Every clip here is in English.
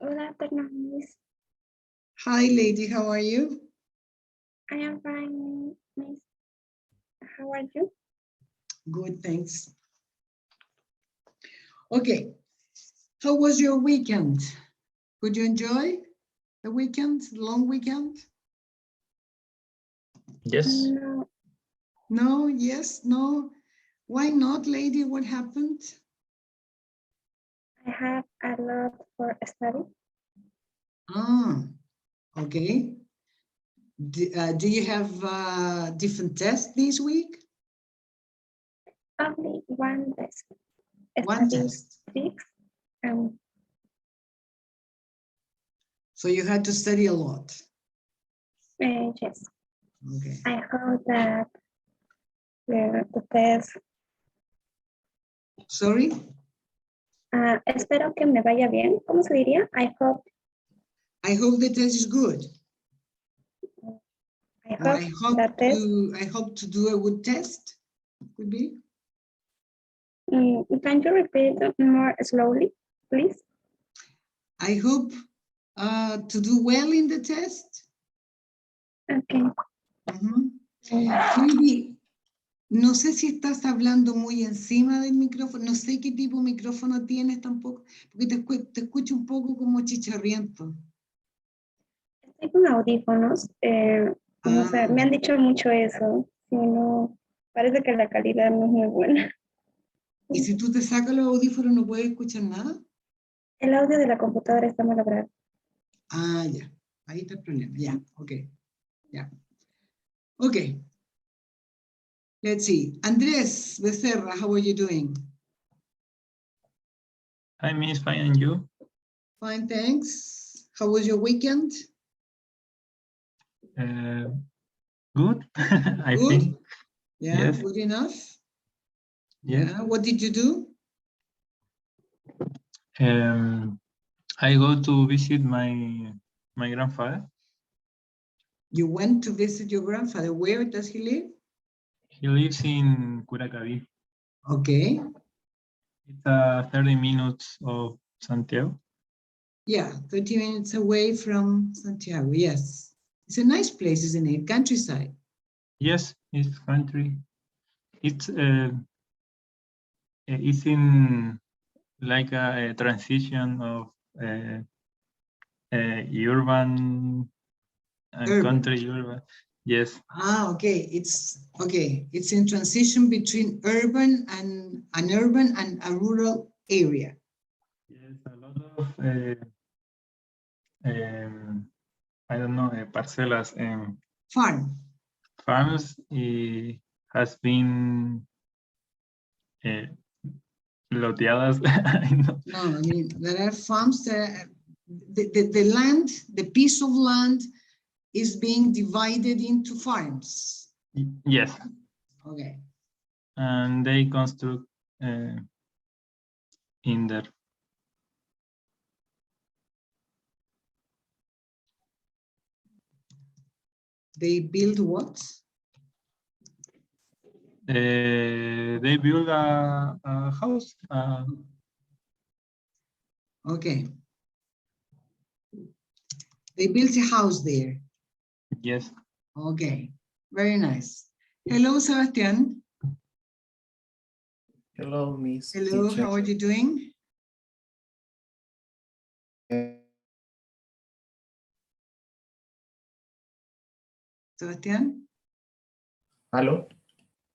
Good afternoon, Miss. Hi, lady. How are you? I am fine, Miss. How are you? Good, thanks. Okay. How was your weekend? Could you enjoy the weekend, long weekend? Yes. No, No, yes, no. Why not, lady? What happened? I have a lot for study. Ah, okay. Do you have different tests this week? Only one test. One Study test. 6. Um, So you had to study a lot. yes, Okay. I hope that the test. Sorry? Espero que me vaya bien. ¿Cómo se diría? I hope the test is good. I Or hope that test. I hope to do a good test. Could be. Can you repeat it more slowly, please? I hope to do well in the test. Okay. Lady, no sé si estás hablando muy encima del micrófono, no sé qué tipo de micrófono tienes tampoco, porque te escucho un poco como chicharriento. Estoy con audífonos. No sé, me han dicho mucho eso. Si no, parece que la calidad no es muy buena. Y si tú te sacas los audífonos, ¿no puedes escuchar nada? El audio de la computadora está mal logrado. Ah, ya. Ahí está el problema. Ya, ok. Ya. Ok. Let's see. Andrés Becerra, how are you doing? Hi, Miss, fine, and you? Fine, thanks. How was your weekend? Good, I Good? think. Yeah, Yes. good enough. Yes. Yeah. What did you do? I go to visit my grandfather. You went to visit your grandfather. Where does he live? He lives in Curacaví. Okay. It's 30 minutes of Santiago. Yeah, 30 minutes away from Santiago. Yes. It's a nice place, isn't it? Countryside. Yes, it's country. It's in like a transition of urban and country urban. Yes. Ah, okay. It's okay. It's in transition between urban and a rural area. Yes, a lot of I don't know, parcelas and farms has been loteadas. No, I mean, there are farms that the land, the piece of land is being divided into farms. Yes. Okay. And they construct in there. They build what? They build a house. Okay. They built a house there. Yes. Okay. Very nice. Hello, Sebastian. Hello, Miss. Hello, Teacher. how are you doing? Sebastian? Hello.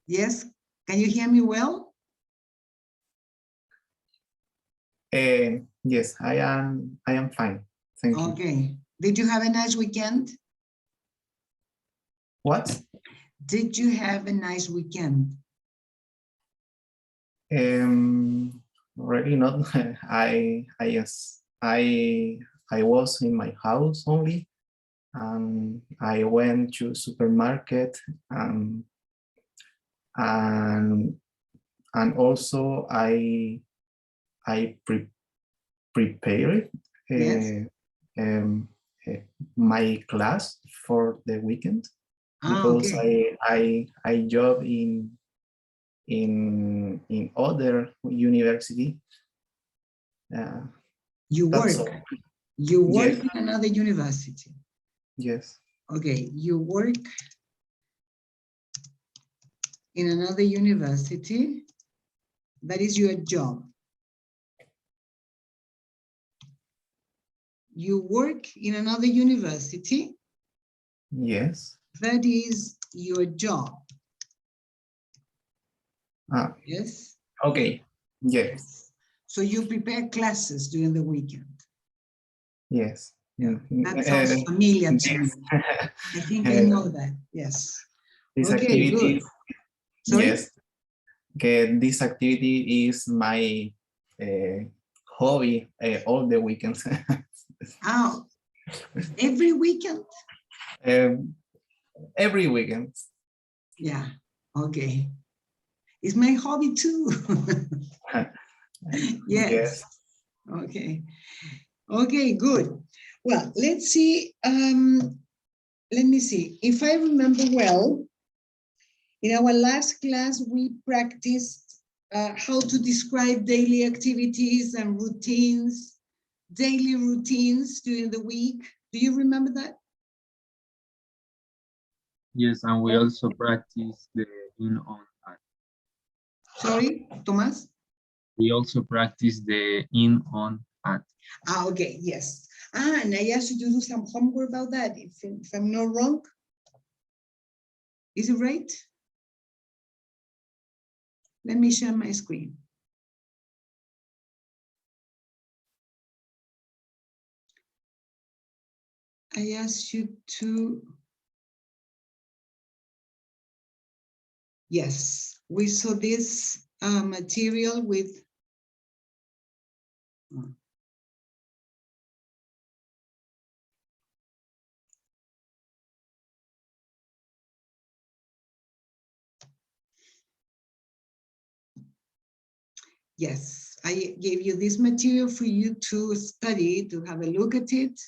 Yes. Can you hear me well? Yes, I am fine. Thank you. Okay. Did you have a nice weekend? What? Did you have a nice weekend? Really not. I was in my house only. I went to supermarket and also I prepared Yes. My class for the weekend because okay. I job in other university. You work. All. You work Yes. in another university. Yes. Okay, you work in another university. That is your job. You work in another university. Yes. That is your job. Ah, Yes? okay. Yes. Yes. So you prepare classes during the weekend. Yes. Yeah, that sounds familiar to me. I think I know that. Yes. This Okay, activity, good. Sorry? yes. Okay, this activity is my hobby all the weekends. Oh, every weekend? Every weekend. Yeah, okay. It's my hobby too. Yes. Okay. Okay, good. Well, let's see. Let me see. If I remember well, in our last class, we practiced how to describe daily activities and routines, daily routines during the week. Do you remember that? Yes, and we also practice the in on at. Sorry, Tomás? We also practice the in on at. Ah, okay, yes. Ah, and I asked you to do some homework about that, if I'm not wrong. Is it right? Let me share my screen. I asked you to, yes, we saw this material with, yes, I gave you this material for you to study, to have a look at it,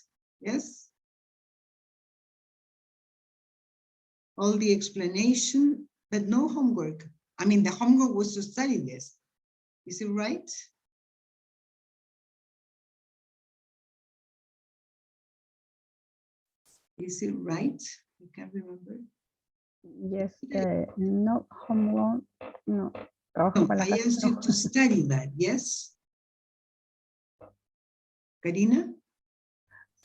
yes? All the explanation, but no homework. I mean, the homework was to study this. Is it right? Is it right? I can't remember. Yes, no homework, no. Trabajo No, para la I casa, asked no. you to study that, yes? Karina?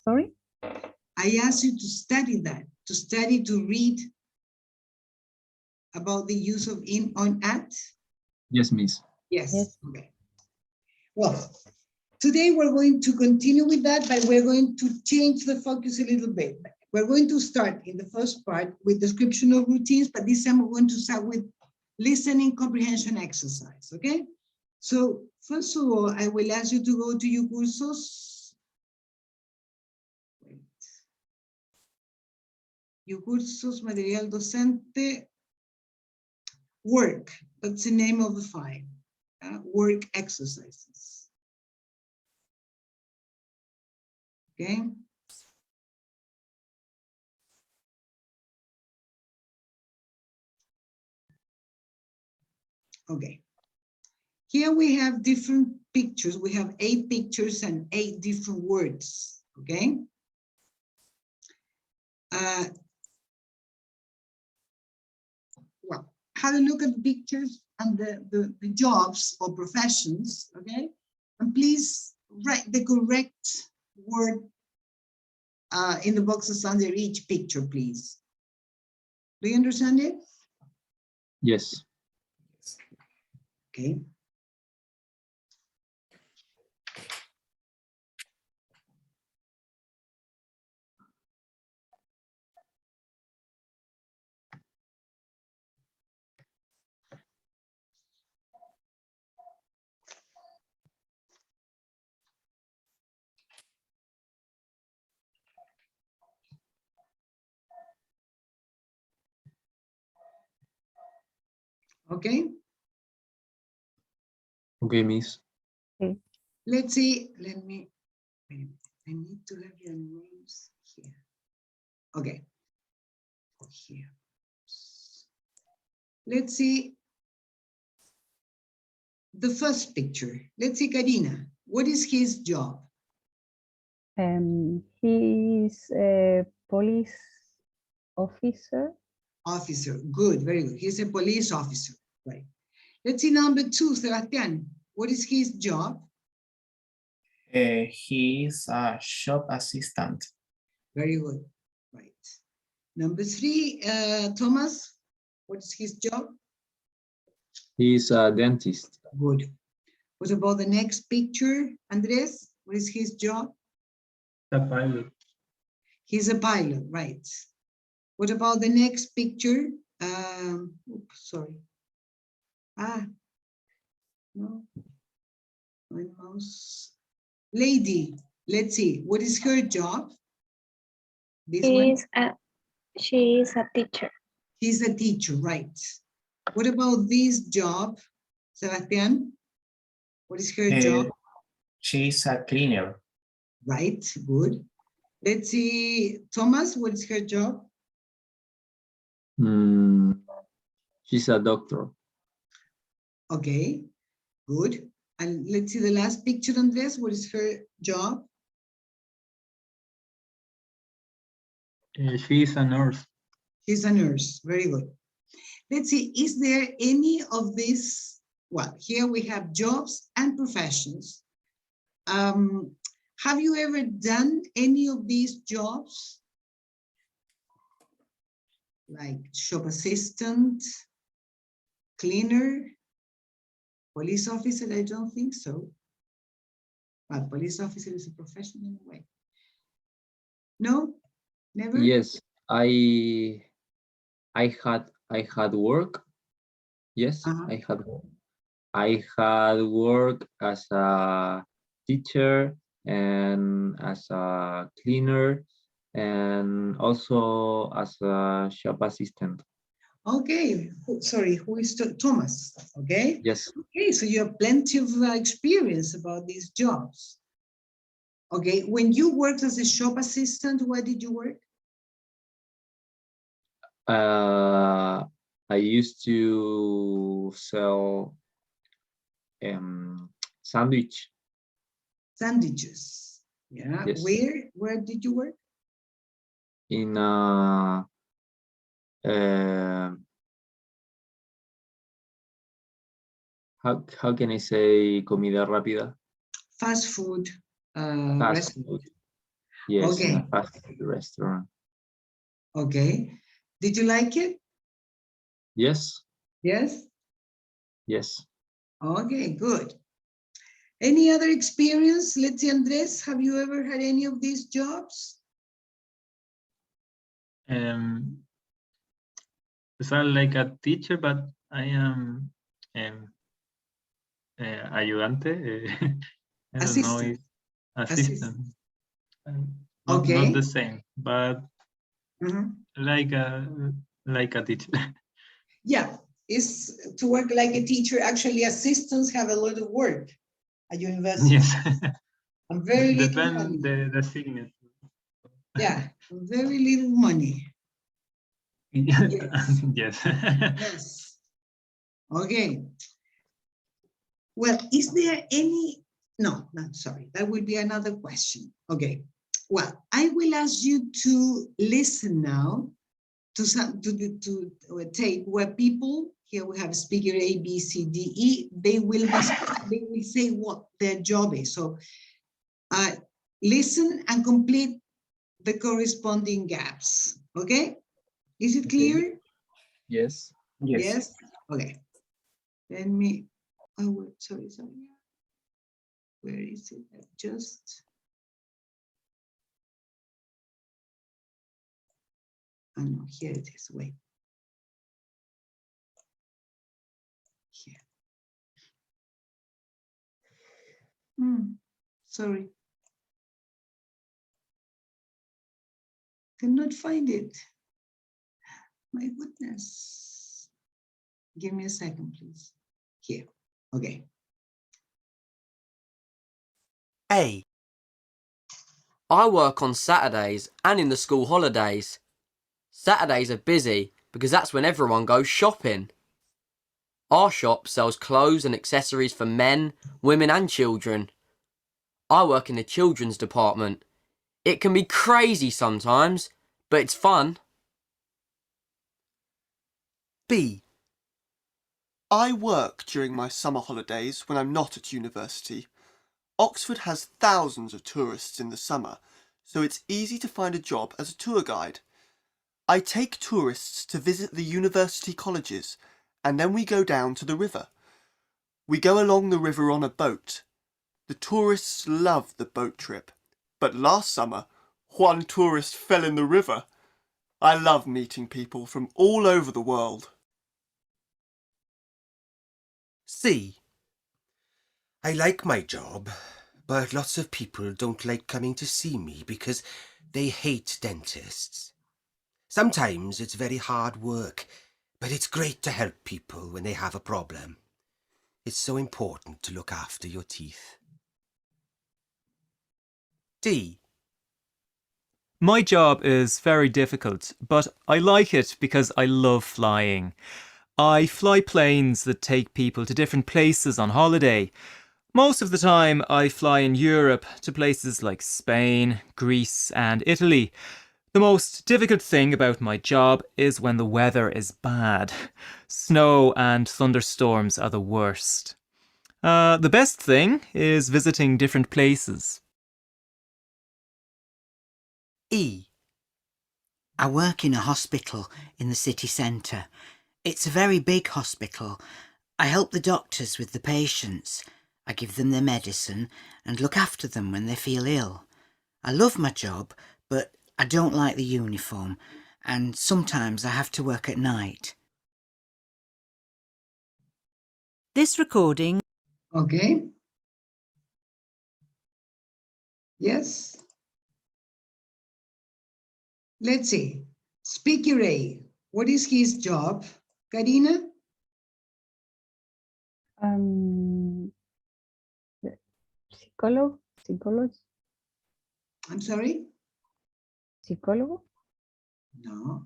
Sorry? I asked you to study that, to read about the use of in, on, at. Yes, Miss. Yes, Yes. okay. Well, today we're going to continue with that, but we're going to change the focus a little bit. We're going to start in the first part with description of routines, but this time we're going to start with listening comprehension exercise, okay? So first of all, I will ask you to go to your cursos. Wait. Your cursos, material docente, work, that's the name of the file, work exercises. Okay. Okay. Here we have different pictures. We have 8 pictures and 8 different words. Okay. Well, have a look at the pictures and the jobs or professions. Okay. And please write the correct word in the boxes under each picture, please. Do you understand it? Yes. Okay. Okay. Okay, Miss. Let's see. Let me. I need to have your names here. Okay. Here. Let's see the first picture. Let's see Karina. What is his job? He's a police officer. Officer, good, very good. He's a police officer, right? Let's see number 2, Sebastian. What is his job? He's a shop assistant. Very good, right. Number 3, Thomas, what is his job? He's a dentist. Good. What about the next picture, Andres? What is his job? A pilot. He's a pilot, right. What about the next picture? Oops, sorry. No. My mouse. Lady, let's see. What is her job? This one? She is a teacher. She's a teacher, right. What about this job, Sebastian? What is her job? She's a cleaner. Right, good. Let's see, Thomas, what is her job? She's a doctor. Okay, good. And let's see the last picture, Andres. What is her job? She's a nurse. She's a nurse. Very good. Let's see, is there any of these? Well, here we have jobs and professions. Have you ever done any of these jobs? Like shop assistant, cleaner, police officer? I don't think so. But police officer is a profession in a way. No, never? Yes, I had work. Yes, I had work. I had work as a teacher and as a cleaner and also as a shop assistant. Okay, sorry, who is Thomas? Okay. Yes. Okay, so you have plenty of experience about these jobs. Okay, when you worked as a shop assistant, where did you work? I used to sell sandwich. Sandwiches. Yeah. Yes. Where did you work? In how can I say comida rápida? Fast food. Fast food. Yes, in Okay. a fast food restaurant. Okay. Did you like it? Yes. Yes. Yes. Okay, good. Any other experience? Let's see, Andres, have you ever had any of these jobs? So like a teacher, but I am ayudante. I don't know if assistant. Not the same, but like a teacher. Yeah, it's to work like a teacher. Actually, assistants have a lot of work at university. Yes. And very little Depend money. the signature. Yeah, very little money. Yes. Yes. Yes. Okay. Well, is there any? No, sorry. That will be another question. Okay. Well, I will ask you to listen now to a tape where people, here we have speaker A, B, C, D, E, they will say what their job is. So listen and complete the corresponding gaps. Okay? Is it clear? Yes. Yes? Okay. Let me, oh, sorry. Where is it? Oh no, here it is, wait. Here. Sorry. Cannot find it. My goodness. Give me a second, please. Here, okay. A. I work on Saturdays and in the school holidays. Saturdays are busy because that's when everyone goes shopping. Our shop sells clothes and accessories for men, women and children. I work in the children's department. It can be crazy sometimes, but it's fun. B. I work during my summer holidays when I'm not at university. Oxford has thousands of tourists in the summer, so it's easy to find a job as a tour guide. I take tourists to visit the university colleges, and then we go down to the river. We go along the river on a boat. The tourists love the boat trip, but last summer, one tourist fell in the river. I love meeting people from all over the world. C. I like my job, but lots of people don't like coming to see me because they hate dentists. Sometimes it's very hard work, but it's great to help people when they have a problem. It's so important to look after your teeth. D. My job is very difficult, but I like it because I love flying. I fly planes that take people to different places on holiday. Most of the time I fly in Europe to places like Spain, Greece and Italy. The most difficult thing about my job is when the weather is bad. Snow and thunderstorms are the worst. The best thing is visiting different places. E. I work in a hospital in the city centre. It's a very big hospital. I help the doctors with the patients. I give them their medicine and look after them when they feel ill. I love my job, but I don't like the uniform, and sometimes I have to work at night. This recording. Okay. Yes. Let's see. Speaker A, what is his job? Karina? Psicólogo. I'm sorry? Psicólogo. No.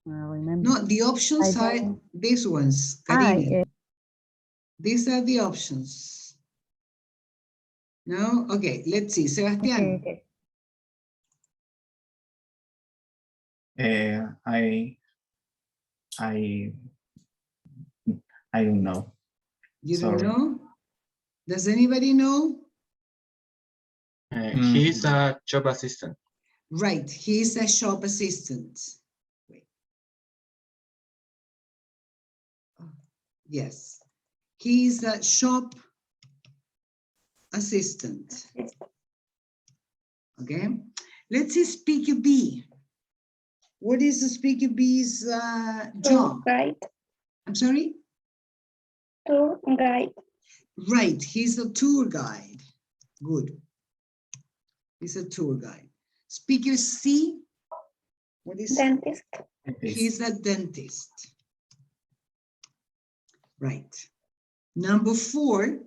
I remember. No, the options I are don't- these ones, Karina. These are the options. No? Okay, let's see. Sebastián. Okay. I don't know. You Sorry. don't know? Does anybody know? He's a job assistant. Right, he's a shop assistant. Wait. Yes, he's a shop assistant. Okay, let's see speaker B. What is the speaker B's job? Tour guide. I'm sorry? Tour guide. Right, he's a tour guide. Good. He's a tour guide. Speaker C, what is? Dentist. He's a dentist. Right. Number 4.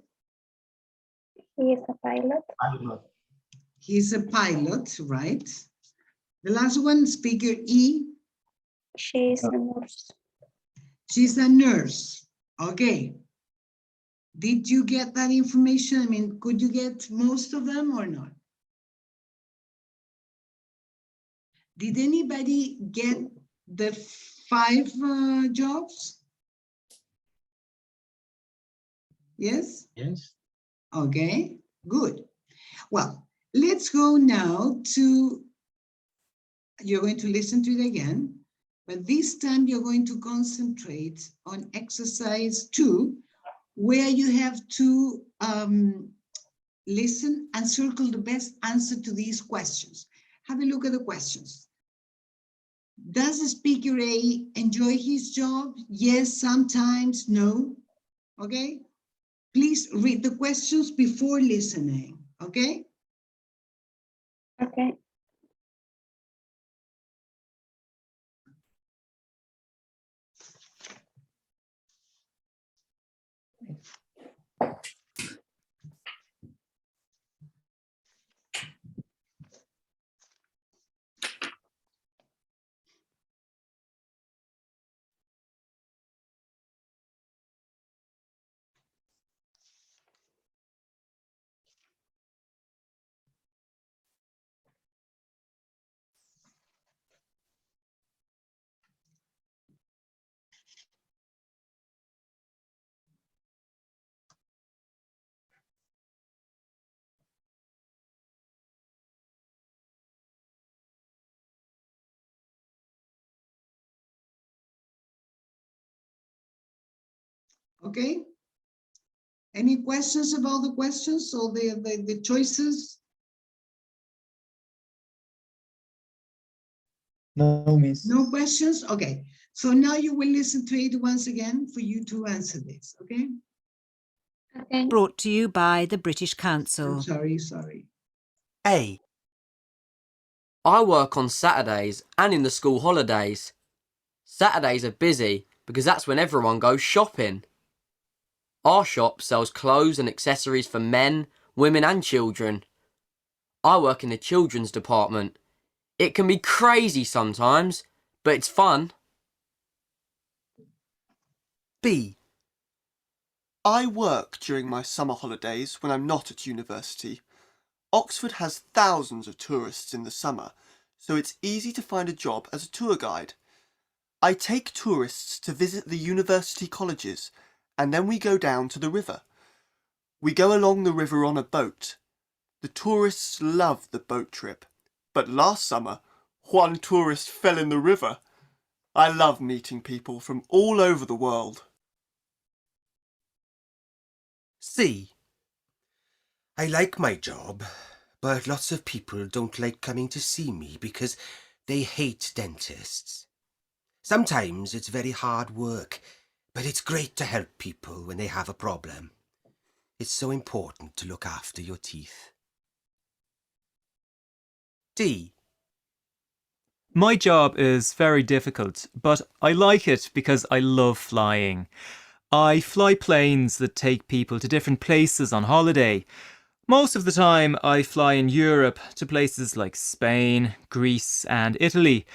He is a pilot. He's a pilot, right? The last one, speaker E. She is a nurse. She's a nurse. Okay. Did you get that information? I mean, could you get most of them or not? Did anybody get the 5 jobs? Yes? Yes. Okay, good. Well, let's go now to, you're going to listen to it again, but this time you're going to concentrate on exercise 2, where you have to listen and circle the best answer to these questions. Have a look at the questions. Does the speaker A enjoy his job? Yes, sometimes, no. Okay? Please read the questions before listening, okay? Okay. Okay? Any questions about the questions or the choices? No, miss. No questions? Okay. So now you will listen to it once again for you to answer this, okay? Okay. Brought to you by the British I'm Council. sorry. A. I work on Saturdays and in the school holidays. Saturdays are busy because that's when everyone goes shopping. Our shop sells clothes and accessories for men, women and children. I work in the children's department. It can be crazy sometimes, but it's fun. B. I work during my summer holidays when I'm not at university. Oxford has thousands of tourists in the summer, so it's easy to find a job as a tour guide. I take tourists to visit the university colleges, and then we go down to the river. We go along the river on a boat. The tourists love the boat trip, but last summer, one tourist fell in the river. I love meeting people from all over the world. C. I like my job, but lots of people don't like coming to see me because they hate dentists. Sometimes it's very hard work, but it's great to help people when they have a problem. It's so important to look after your teeth. D. My job is very difficult, but I like it because I love flying. I fly planes that take people to different places on holiday. Most of the time, I fly in Europe to places like Spain, Greece, and Italy.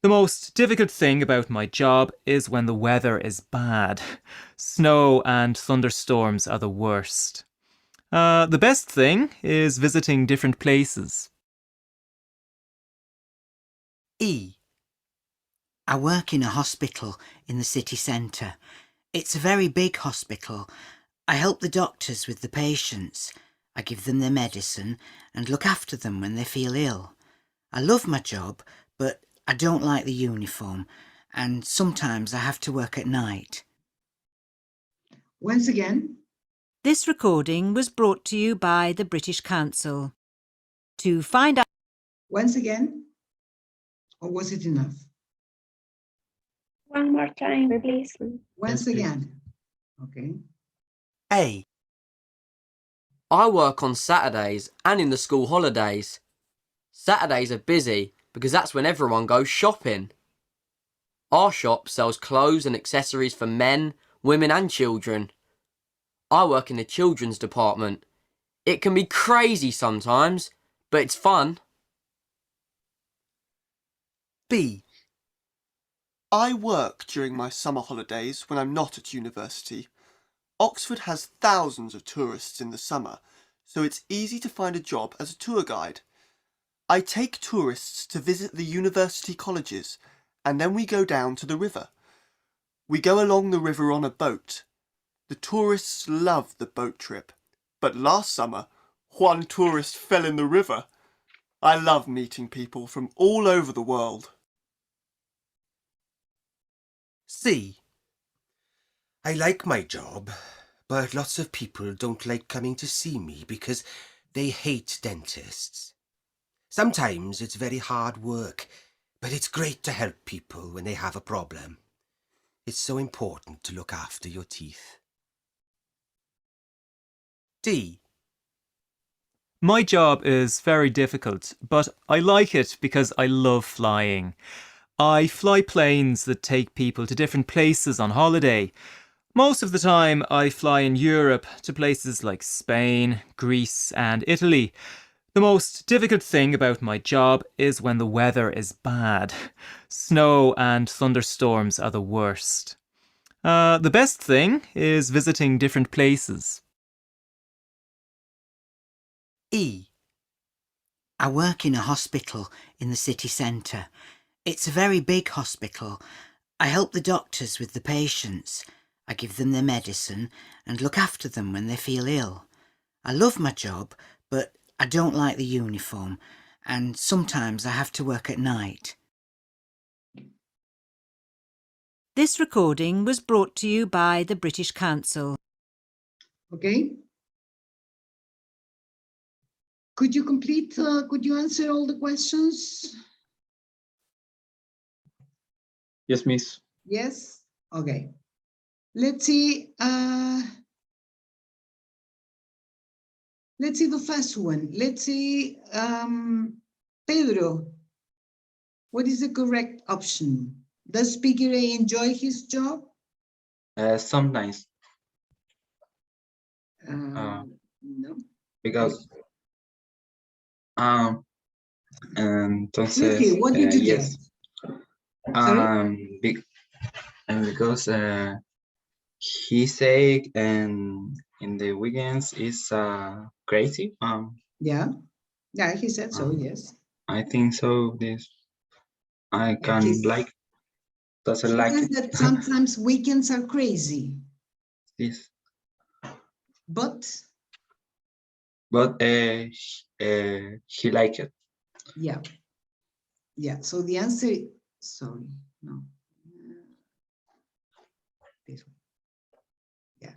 The most difficult thing about my job is when the weather is bad. Snow and thunderstorms are the worst. The best thing is visiting different places. E. I work in a hospital in the city centre. It's a very big hospital. I help the doctors with the patients. I give them their medicine and look after them when they feel ill. I love my job, but I don't like the uniform, and sometimes I have to work at night. Once again. This recording was brought to you by the British Council. To find out... Once again? Or was it enough? One more time, please. Once again. Okay. A. I work on Saturdays and in the school holidays. Saturdays are busy because that's when everyone goes shopping. Our shop sells clothes and accessories for men, women and children. I work in the children's department. It can be crazy sometimes, but it's fun. B. I work during my summer holidays when I'm not at university. Oxford has thousands of tourists in the summer, so it's easy to find a job as a tour guide. I take tourists to visit the university colleges, and then we go down to the river. We go along the river on a boat. The tourists love the boat trip, but last summer, one tourist fell in the river. I love meeting people from all over the world. C. I like my job, but lots of people don't like coming to see me because they hate dentists. Sometimes it's very hard work, but it's great to help people when they have a problem. It's so important to look after your teeth. D. My job is very difficult, but I like it because I love flying. I fly planes that take people to different places on holiday. Most of the time, I fly in Europe to places like Spain, Greece, and Italy. The most difficult thing about my job is when the weather is bad. Snow and thunderstorms are the worst. The best thing is visiting different places. E. I work in a hospital in the city centre. It's a very big hospital. I help the doctors with the patients. I give them their medicine and look after them when they feel ill. I love my job, but I don't like the uniform, and sometimes I have to work at night. This recording was brought to you by the British Council. Okay. Could you complete, could you answer all the questions? Yes, Miss. Yes? Okay. Let's see. Let's see the first one. Let's see, Pedro. What is the correct option? Does Speaker A enjoy his job? Sometimes. No. Because entonces, Let's see, what did you yes. get? Sorry? Because he said in the weekends is crazy. Yeah, he said so, yes. I think so. This I can like doesn't He like says it. that sometimes weekends are crazy, Yes, but he like it. yeah. So the answer, sorry, no. This one. Yeah.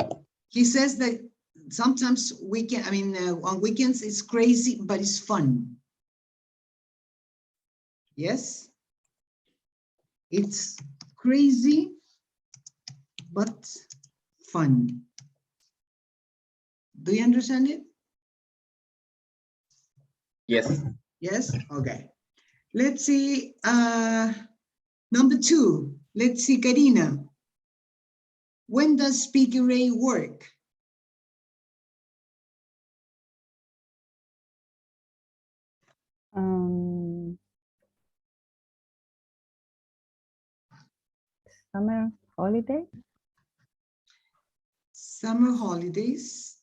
He says that sometimes on weekends it's crazy, but it's fun. Yes? It's crazy, but fun. Do you understand it? Yes. Yes? Okay. Let's see, number 2. Let's see, Karina. When does Speaker A work? Summer holiday? Summer holidays.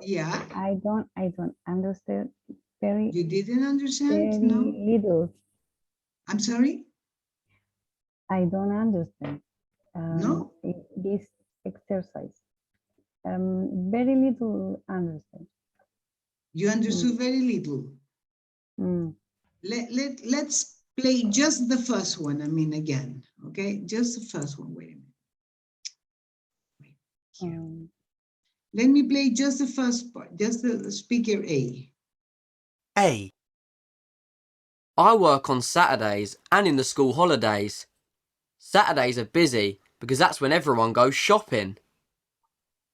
Yeah. I don't understand very. You didn't understand? Very No. little. I'm sorry? I don't understand. No? This exercise. Very little understand. You understood very little. Let's play just the first one. Again, okay? Just the first one. Wait a minute. Let me play just the first part, just the Speaker A. A. I work on Saturdays and in the school holidays. Saturdays are busy because that's when everyone goes shopping.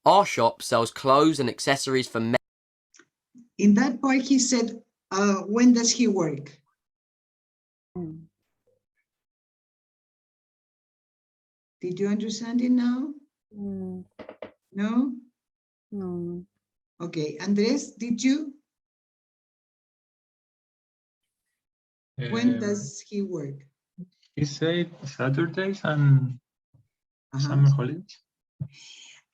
Our shop sells clothes and accessories for men. In that part, he said, when does he work? Did you understand it now? No? No. Okay, Andres, did you? When does he work? He said Saturdays and summer holidays.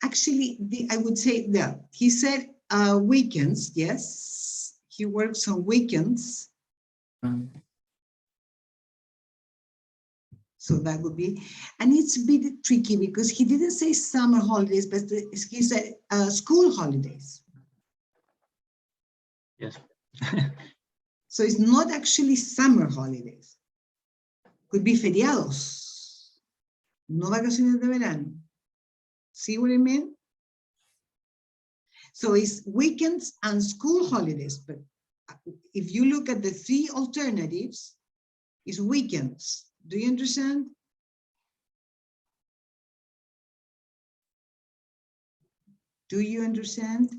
Actually, I would say that he said weekends. Yes, he works on weekends. So that would be, and it's a bit tricky because he didn't say summer holidays, but he said school holidays. Yes. So it's not actually summer holidays. Could be feriados, no vacaciones de verano. See what I mean? So it's weekends and school holidays, but if you look at the 3 alternatives, it's weekends. Do you understand? Do you understand?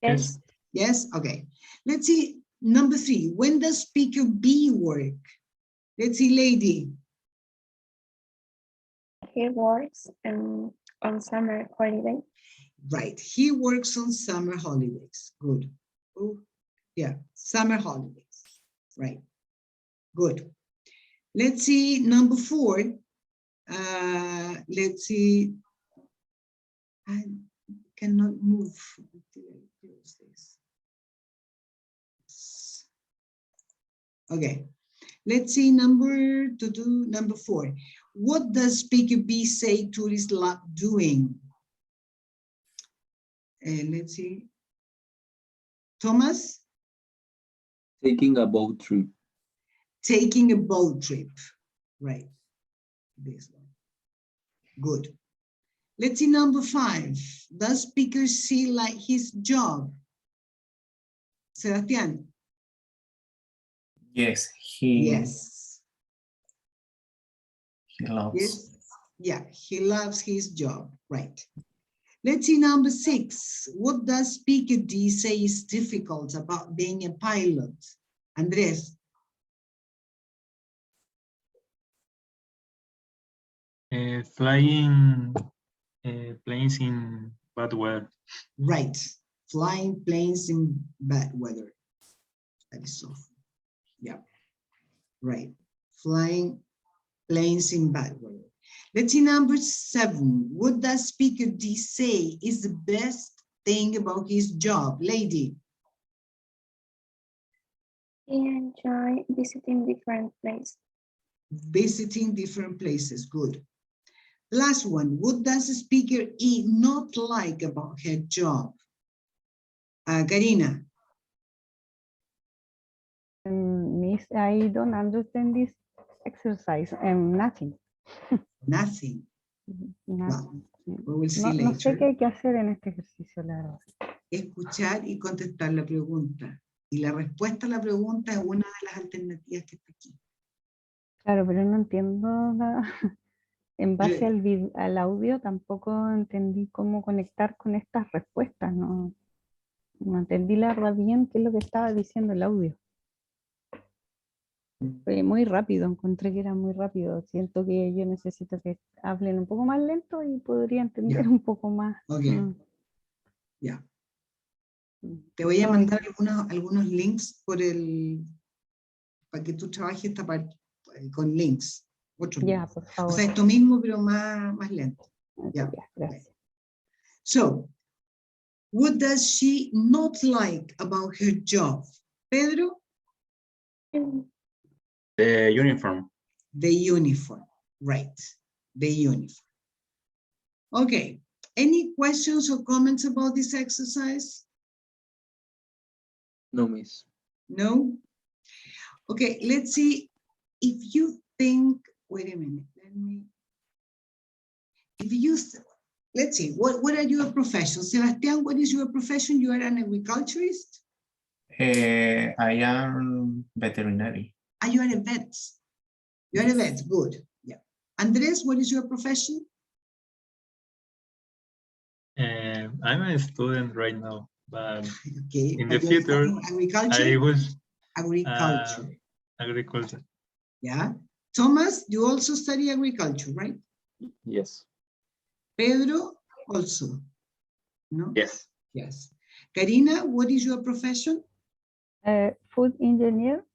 Yes. Yes? Okay. Let's see, number 3. When does Speaker B work? Let's see, lady. He works on summer holiday. Right. He works on summer holidays. Good. Oh, yeah. Summer holidays. Right. Good. Let's see, number 4. Let's see. I cannot move until I close this. Okay. Let's see, number 4. What does Speaker B say tourists love doing? Let's see. Thomas? Taking a boat trip. Taking a boat trip. Right. This one. Good. Let's see number 5. Does speaker C like his job? Sebastián. Yes, Yes. he loves. Yes. Yeah, he loves his job. Right. Let's see number 6. What does speaker D say is difficult about being a pilot? Andres. Flying planes in bad weather. Right. Flying planes in bad weather. That is awful. Yeah. Right. Flying planes in bad weather. Let's see number 7. What does speaker D say is the best thing about his job? Lady. He enjoy visiting different places. Visiting different places. Good. Last one. What does speaker E not like about her job? Karina. Miss, I don't understand this exercise. Nothing. Nothing. Nothing. We will see No sé later. qué hay que hacer en este ejercicio, la verdad. Escuchar y contestar la pregunta. Y la respuesta a la pregunta es una de las alternativas que está aquí. Claro, pero no entiendo nada. En base al audio tampoco entendí cómo conectar con estas respuestas. No entendí la verdad bien qué es lo que estaba diciendo el audio. Fue muy rápido, encontré que era muy rápido. Siento que yo necesito que hablen un poco más lento y podría entender un poco más. Ok. Ya. Te voy a No, mandar algunos links para que tú trabajes esta parte con links. Otros ya, links. por O favor. sea, esto mismo, pero más lento. Ya, gracias. So, what does she not like about her job? Pedro? The uniform. The uniform, right. The uniform. Okay. Any questions or comments about this exercise? No, miss. No? Okay, let's see if you think, wait a minute, let's see, what are your professions? Sebastián, what is your profession? You are an agriculturist? I am veterinary. You are a vet. You are a vet, good. Yeah. Andres, what is your profession? I'm a student right now, but okay, in the future, agriculture? I was agriculture. Agriculture. Yeah. Thomas, you also study agriculture, right? Yes. Pedro, also? No? Yes. Yes. Karina, what is your profession? Food engineer.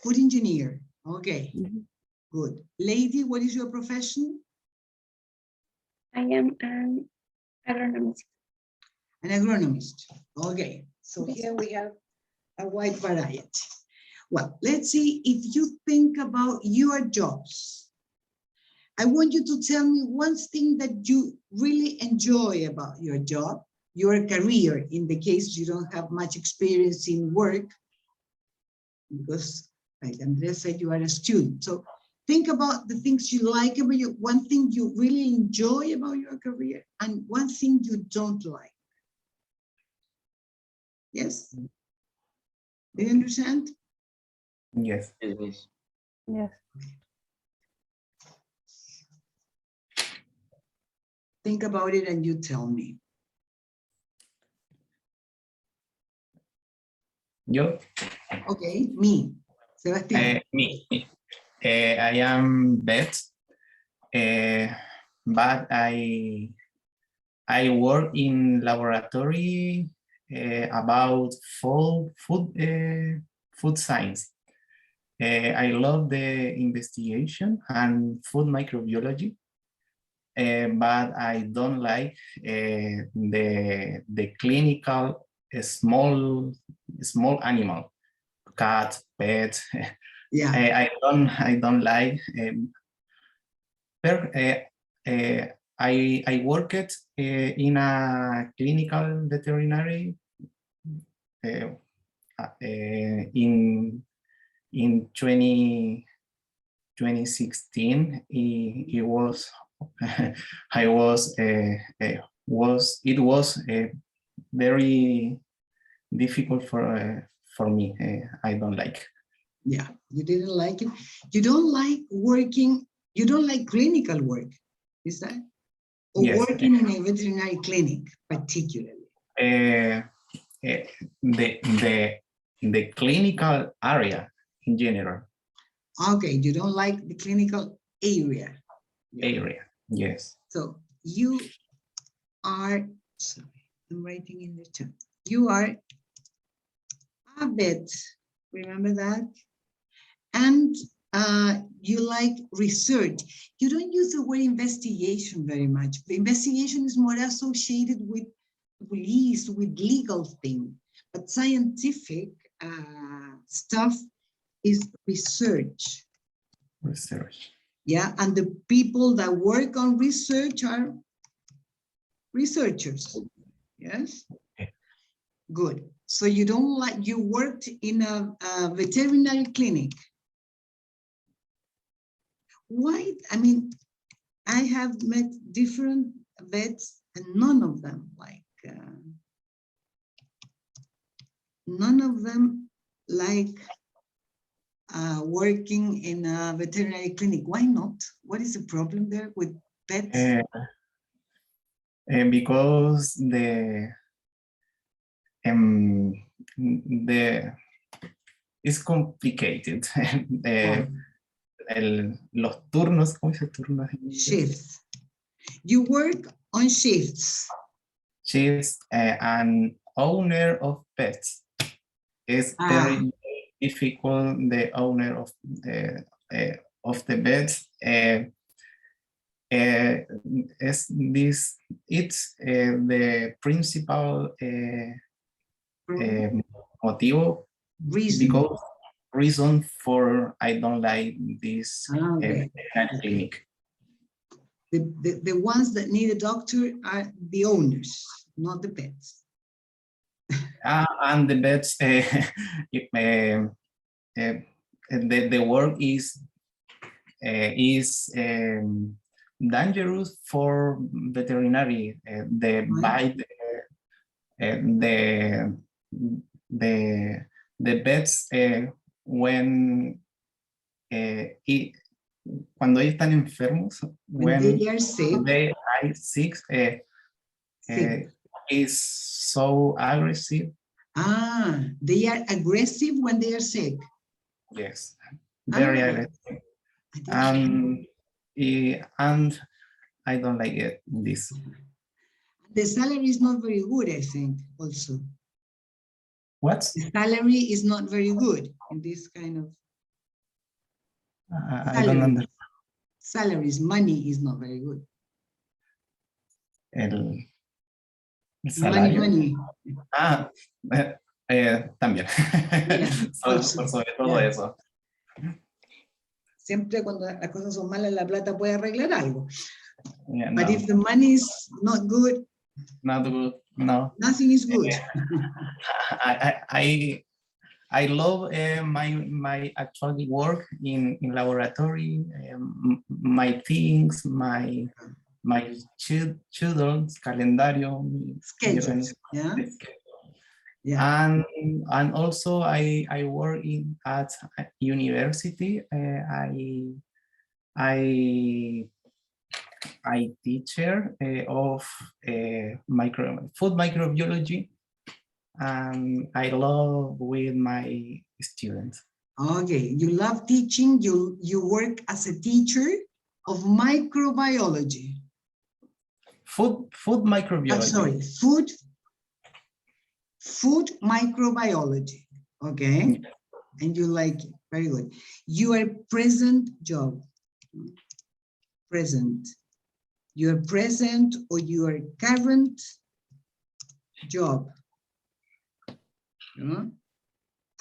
Food engineer. Okay. Good. Lady, what is your profession? I am an agronomist. An agronomist. Okay. So here we have a wide variety. Well, let's see if you think about your jobs. I want you to tell me one thing that you really enjoy about your job, your career, in the case you don't have much experience in work, because like Andres said, you are a student. So think about the things you like about you, one thing you really enjoy about your career, and one thing you don't like. Yes? Do you understand? Yes. Yes. Yes. Think about it and you tell me. Yo? Okay, me. Sebastián. Me. I am vet, but I work in laboratory about food science. I love the investigation and food microbiology, but I don't like the clinical small animal, cat, pet. Yeah. I don't like. I worked in a clinical veterinary in 20 2016. It was it was very difficult for me. I don't like. Yeah, you didn't like it. You don't like working. You don't like clinical work, is that? Or Yes. working in a veterinary clinic, particularly. The clinical area in general. Okay, you don't like the clinical area. Area, yes. So you are, sorry, I'm writing in the chat. You are a vet, remember that? And you like research. You don't use the word investigation very much. Investigation is more associated with police, with legal thing, but scientific stuff is research. Research. Yeah, and the people that work on research are researchers. Yes. Okay. Good. So you don't like, you worked in a veterinary clinic. Why? I mean, I have met different vets and none of them like working in a veterinary clinic. Why not? What is the problem there with vets? Because it's complicated. Los turnos, ¿cómo dice turnos? Shifts. You work on shifts. Shifts, an owner of pets is very difficult. The owner of the pets it's the principal motivo, reason for I don't like this clinic. The ones that need a doctor are the owners, not the pets. And the pets, the work is dangerous for veterinary. The bite, the pets when cuando ellos están enfermos, when they are sick, is so aggressive. They are aggressive when they are sick. Yes, very aggressive. And I don't like it. This. The salary is not very good, I think, also. What? The salary is not very good in this kind of. I don't understand. Salaries, money is not very good. El salario. Money. También. Sobre todo eso. Siempre cuando las cosas son malas, la plata puede arreglar algo. Yeah, but no. if the money is not good, no. Nothing is good. I love my actual work in laboratory, my things, my children's calendario schedules. Yeah. And also I work at university. I teacher of food microbiology, and I love with my students. Okay, you love teaching. You work as a teacher of microbiology. Food microbiology. Food microbiology. Okay, and you like it. Very good. Your present job. Present. Your present or your current job.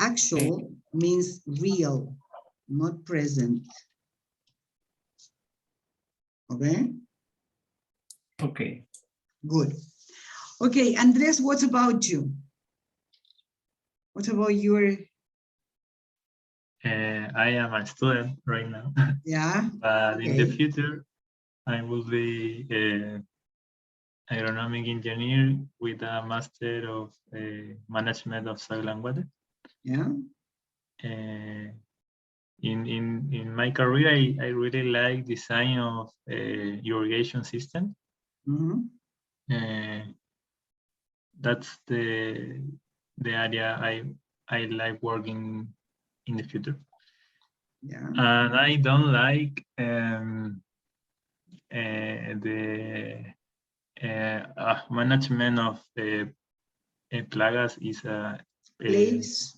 Actual means real, not present. Okay? Okay. Good. Okay, Andres, what about you? What about your... I am a student right now. Yeah. But in the Okay. future, I will be an agronomic engineer with a master of management of soil and water. Yeah. In my career, I really like design of irrigation system. That's the area I like working in the future. Yeah. And I don't like the management of plagas is a Plagues.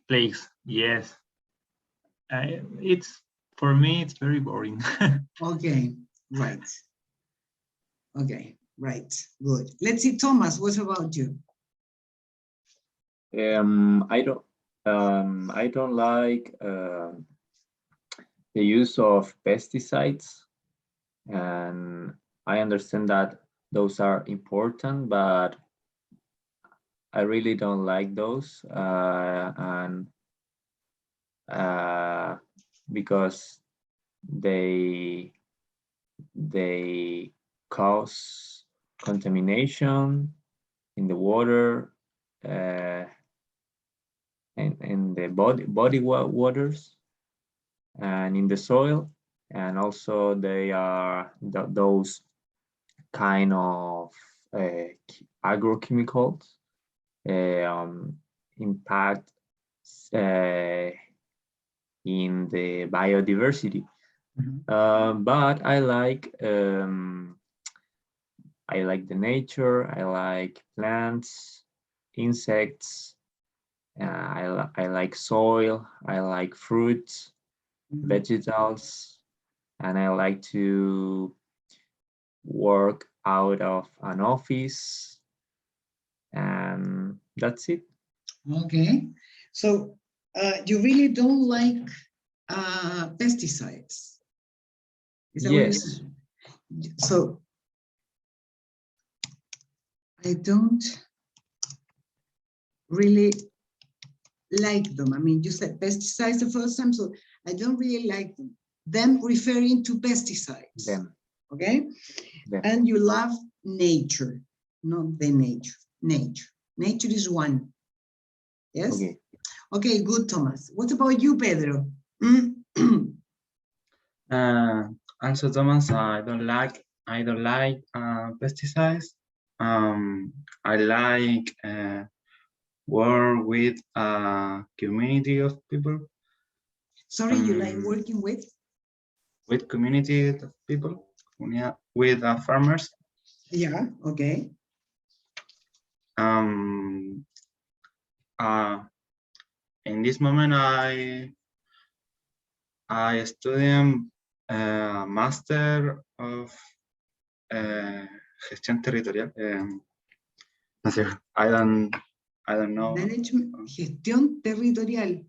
Plagues, yes. It's for me, it's very boring. Okay, right. Okay, right. Good. Let's see, Thomas, what about you? I don't like the use of pesticides, and I understand that those are important, but I really don't like those, and because they cause contamination in the water, and in the body waters, and in the soil, and also they are those kind of agrochemicals impact in the biodiversity. But I like the nature. I like plants, insects. I like soil. I like fruits, vegetables, and I like to work out of an office, and that's it. Okay, so you really don't like pesticides? Is that what you're Yes. saying? So I don't really like them. I mean, you said pesticides the first time, so I don't really like them. Them referring to pesticides. Them. Okay? Them. And you love nature, not the nature. Nature. Nature is one. Yes? Okay. Okay, good, Thomas. What about you, Pedro? Also, Thomas, I don't like pesticides. I like work with a community of people. Sorry, you like working with? With community of people, with farmers. Yeah, okay. In this moment, I study Master of Gestión Territorial. I don't know. Management, gestión territorial.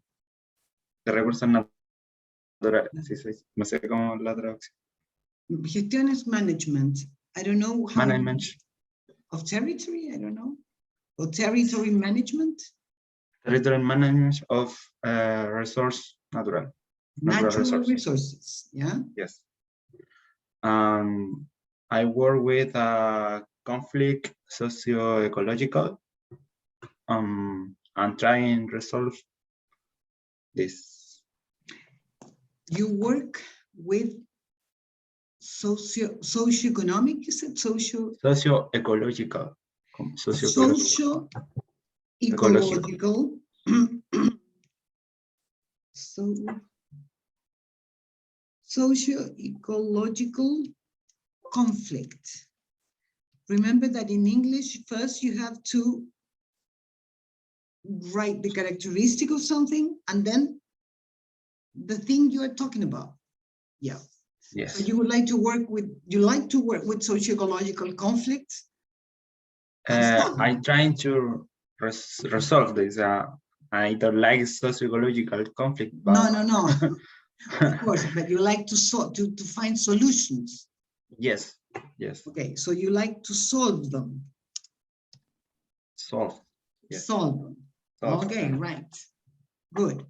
De recursos naturales. Sí, no sé cómo la traducción. Gestión is management. I don't know how. Management. Of territory, I don't know. Or territory management. Territorial management of resource natural. Natural resources, yeah? Yes. I work with conflict socio-ecological. I'm trying to resolve this. You work with socio-economic, you said socio-ecological. Socio-ecological. Socio-ecological conflict. Remember that in English, first you have to write the characteristic of something and then the thing you are talking about. Yeah. Yes. So you would like to work with socio-ecological conflicts? I'm trying to resolve this. I don't like socio-ecological conflict. But... No. Of course, but you like to find solutions. Yes. Okay, so you like to solve them. Solve. Yes. Solve them. Okay, right. Good.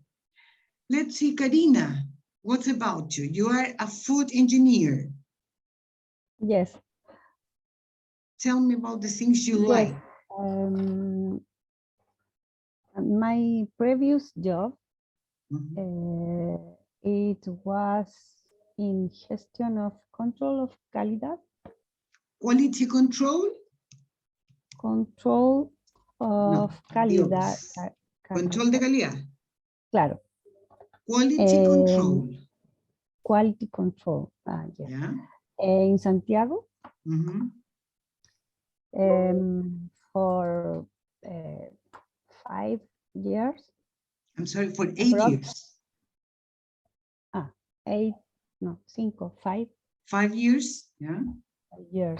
Let's see, Karina, what about you? You are a food engineer. Yes. Tell me about the things you like. My previous job, it was in gestion of control of calidad. Quality control? Control of calidad. Control de calidad. Claro. Quality control. Quality control. Yes. Yeah. In Santiago. For 5 years. I'm sorry, for 8 years. 8, no, 5. 5 years, yeah. 5 years.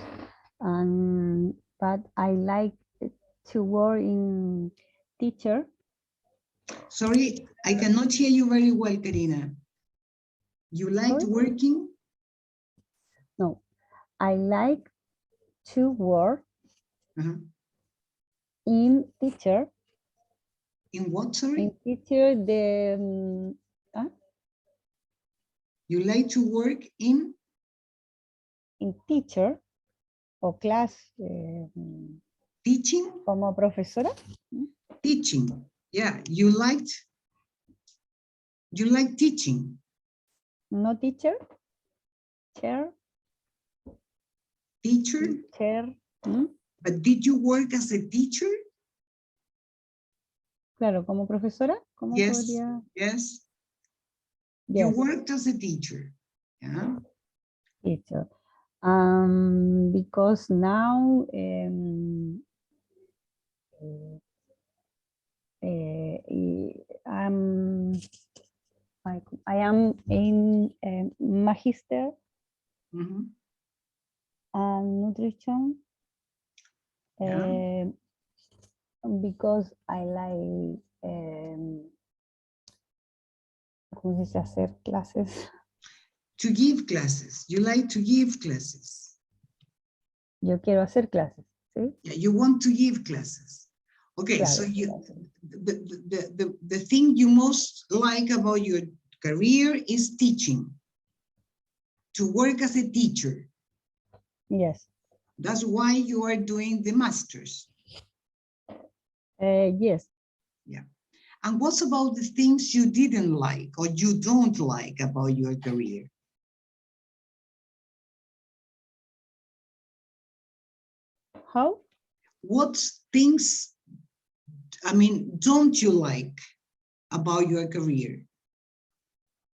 But I like to work in teacher. Sorry, I cannot hear you very well, Karina. You like working? No, I like to work in teacher. In what, sorry? In teacher, You like to work in? In teacher o class. Teaching? Como profesora. Teaching, yeah. You like teaching? No teacher. Chair. Teacher? Chair. But did you work as a teacher? Claro, como profesora. ¿Cómo Yes, podría? yes. Yes. You worked as a teacher, yeah? Teacher. Because now I am in magister and nutrition. Because I like ¿cómo se dice? Hacer clases. To give classes. You like to give classes. Yo quiero hacer clases, ¿sí? Yeah, you want to give classes. Okay, Claro, so the thing you most like about your career is teaching. To work as a teacher. Yes. That's why you are doing the masters. Yes. Yeah. And what's about the things you didn't like or you don't like about your career? How? What things, don't you like about your career?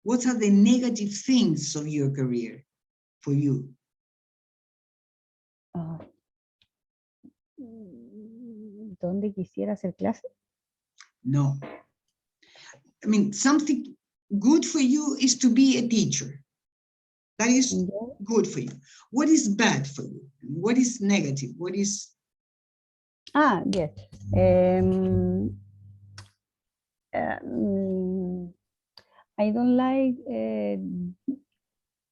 What are the negative things of your career for you? ¿Dónde quisiera hacer clases? No. Something good for you is to be a teacher. That is good for you. What is bad for you? What is negative? What is... Yes. I don't like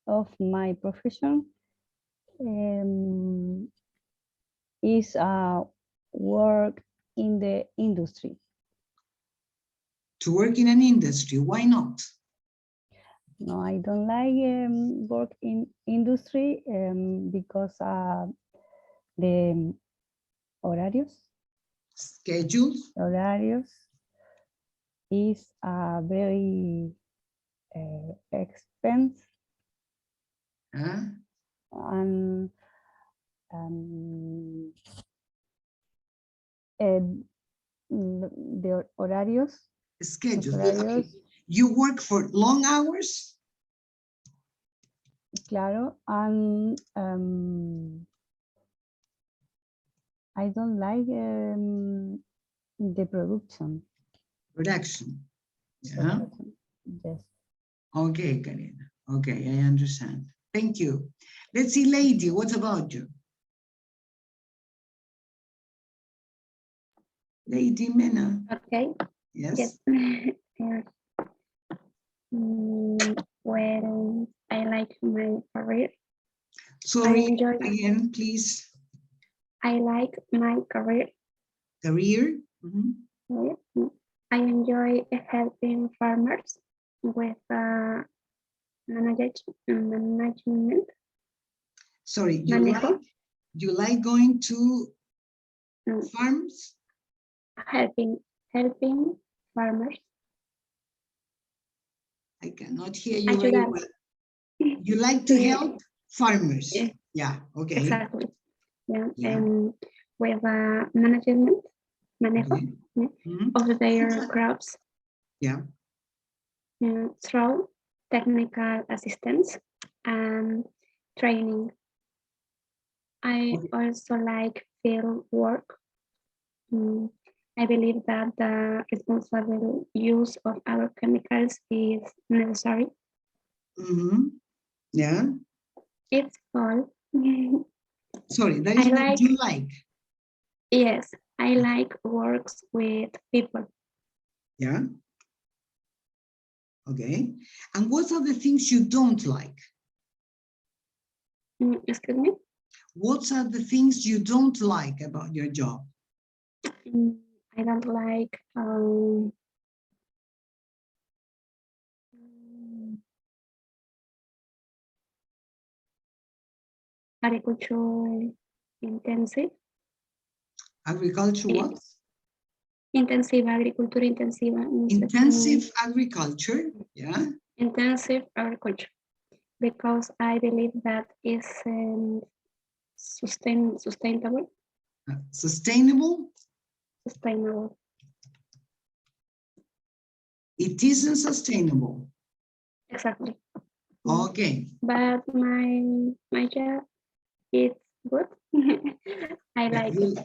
of my profession is work in the industry. To work in an industry, why not? No, I don't like work in industry because the horarios. Schedules? Horarios is very expensive. And the horarios. Schedules. Okay. You work for long hours? Claro, and I don't like the production. Production. Yeah. Production. Yes. Okay, Karina. Okay, I understand. Thank you. Let's see, lady, what about you? Lady Mena. Okay. Yes. Well, I like my career. Sorry, again, please. I like my career. Career? I enjoy helping farmers with management. Sorry, Manejo. you like going to farms? Helping farmers. I cannot hear you very Ayudar. well. You like to help farmers? Yeah, okay. Exactly. Yeah, and with management, manejo of their crops. Yeah. Through technical assistance and training. I also like field work. I believe that the responsible use of our chemicals is necessary. Yeah. It's all. Sorry, that is what you like. Yes, I like works with people. Yeah. Okay. And what are the things you don't like? Excuse me? What are the things you don't like about your job? I don't like agriculture intensive. Agriculture what? Intensive, agricultura intensiva. Intensive agriculture, yeah. Intensive agriculture, because I believe that is sustainable. Sustainable? Sustainable. It isn't sustainable. Exactly. Okay. But my job is good. I like it.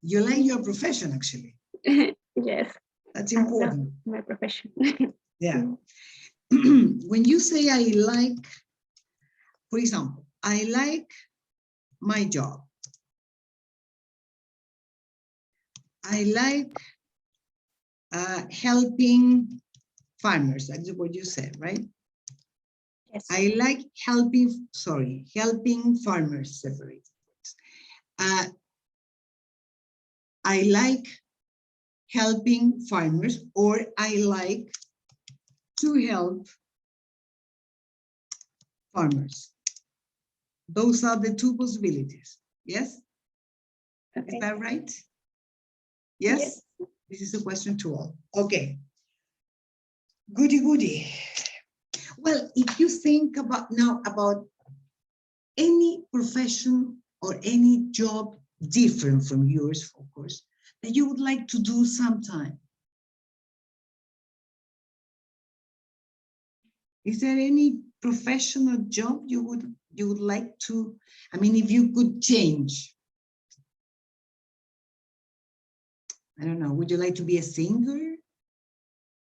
You like your profession, actually. Yes. That's important. I love my profession. Yeah. When you say I like, for example, I like my job. I like helping farmers. That's what you said, right? Yes. I like helping farmers separate. I like helping farmers, or I like to help farmers. Those are the two possibilities. Yes? Okay. Is that right? Yes? Yes. This is a question to all. Okay. Goody, goody. Well, if you think about any profession or any job different from yours, of course, that you would like to do sometime. Is there any professional job you would like to, I mean, if you could change? I don't know, would you like to be a singer?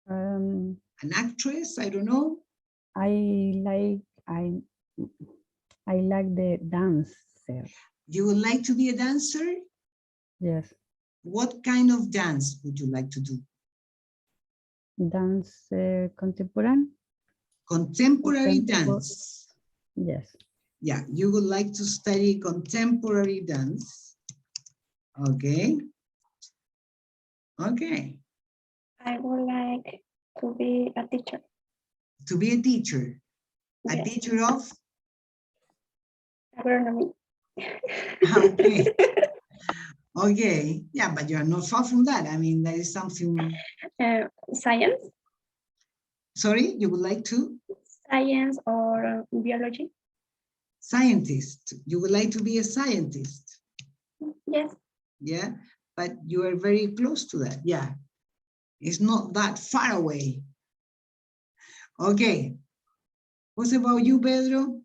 An actress? I don't know. I like the dancer. You would like to be a dancer? Yes. What kind of dance would you like to do? Dance contemporary. Contemporary dance. Yes. Yeah, you would like to study contemporary dance. Okay. Okay. I would like to be a teacher. To be a teacher? A Yes. teacher of? Agronomy. Okay. Okay. Yeah, but you're not far from that. I mean, that is something. Science. Sorry, you would like to? Science or biology. Scientist. You would like to be a scientist? Yes. Yeah, but you are very close to that. Yeah. It's not that far away. Okay. What about you, Pedro?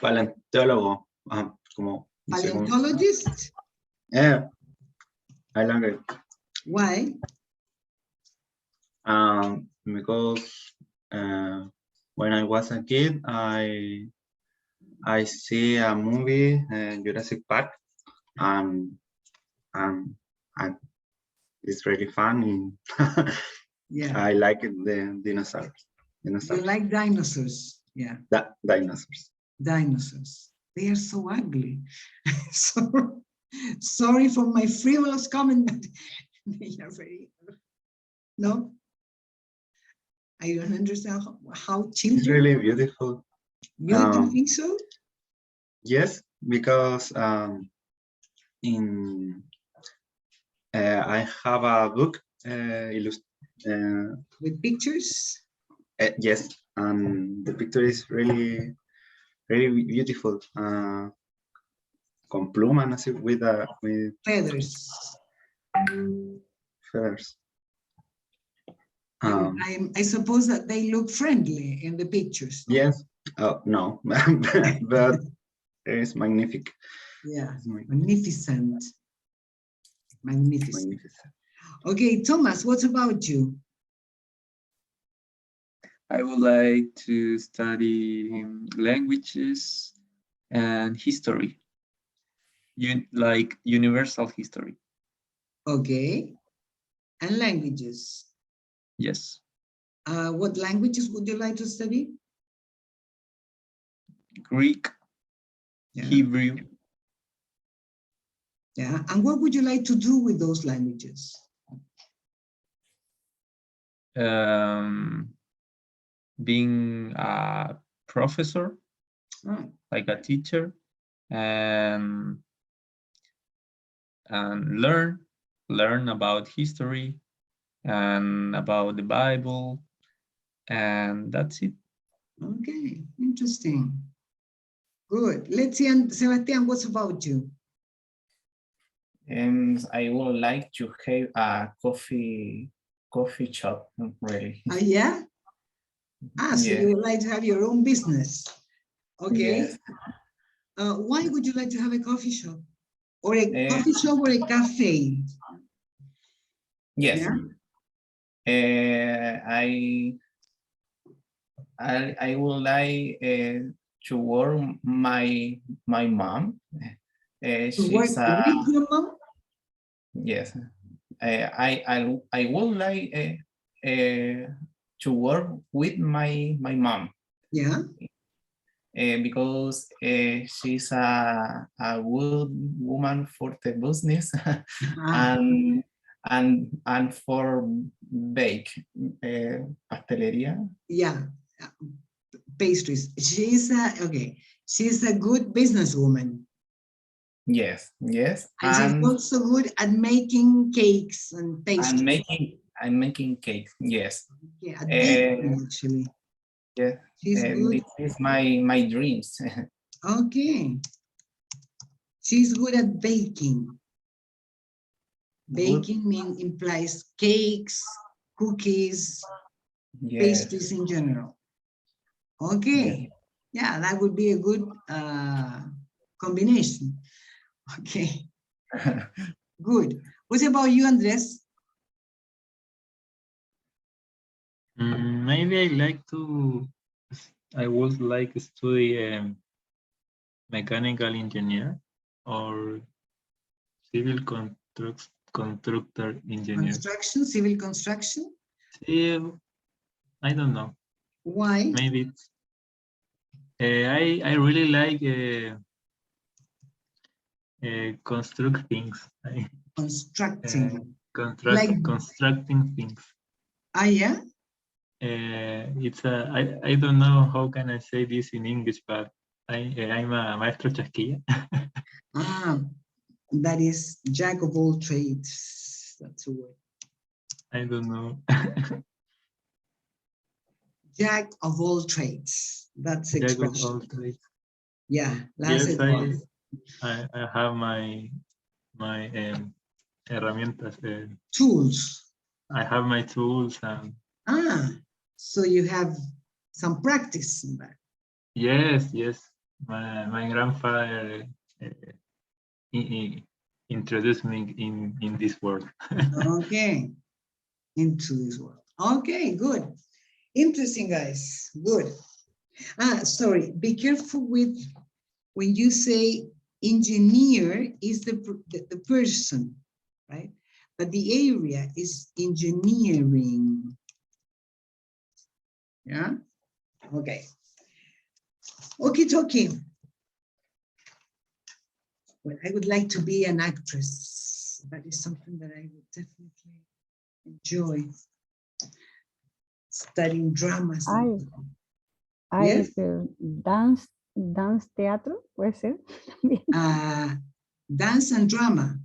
Paleontólogo. Como Paleontologist? Yeah, I like it. Why? Because when I was a kid, I see a movie, Jurassic Park, and it's really fun. Yeah, I like it, the dinosaurs. You like dinosaurs? Yeah. Dinosaurs. Dinosaurs. They are so ugly. So Sorry for my frivolous comment, but they are very, no? I don't understand how It's children, really beautiful. you think so? Yes, because in I have a book With pictures? yes, and the picture is really beautiful. Con plumas, así, with Feathers. feathers. I suppose that they look friendly in the pictures. Yes. Oh no, but it's magnific. Yeah, It's magnificent. Magnificent. magnificent. Okay, Thomas, what about you? I would like to study languages and history, like universal history. Okay, and languages. Yes. What languages would you like to study? Greek, Yeah. Hebrew, Yeah, and what would you like to do with those languages? being a professor, like a teacher, and learn about history and about the Bible, and that's it. Okay, interesting. Good. Let's see, and Sebastian, what's about you? I would like to have a coffee shop, really. Yeah? So Yeah. you would like to have your own business. Okay. Yes. Why would you like to have a coffee shop? Or a coffee shop or a cafe? Yes. Yeah? I would like to work my mom. She's work with your mom? Yes. I would like to work with my mom. Yeah. Because she's a good woman for the business and for bake pastelería. Yeah, pastries. She's a good businesswoman. Yes, yes. And she's also good at making cakes and pastries. And making cake, yes. Yeah, at baking, actually. Yeah, She's good. This is my dreams. Okay. She's good at baking. Baking implies cakes, cookies, pastries in general. Okay. Yeah, that would be a good combination. Okay. Good. What about you, Andres? Maybe I would like to study mechanical engineer or civil constructor engineer. Construction, civil construction? I don't know. Why? Maybe I really like construct things. Constructing. Constructing things. Yeah? It's I don't know how can I say this in English, but I'm a maestro chasquilla. That is jack of all trades. That's a word. I don't know. Jack of all trades. That's Jack expression. of all trades. Yeah. Yes, I have my herramientas. Tools. I have my tools and. So you have some practice in that. Yes. My grandfather introduced me in this world. Okay. Into this world. Okay, good. Interesting, guys. Good. Sorry. Be careful with when you say engineer is the person, right? But the area is engineering. Yeah. Okay. Okie dokie. Well, I would like to be an actress. That is something that I would definitely enjoy. Studying dramas. Hay Yes? dance teatro, puede ser. Dance and drama.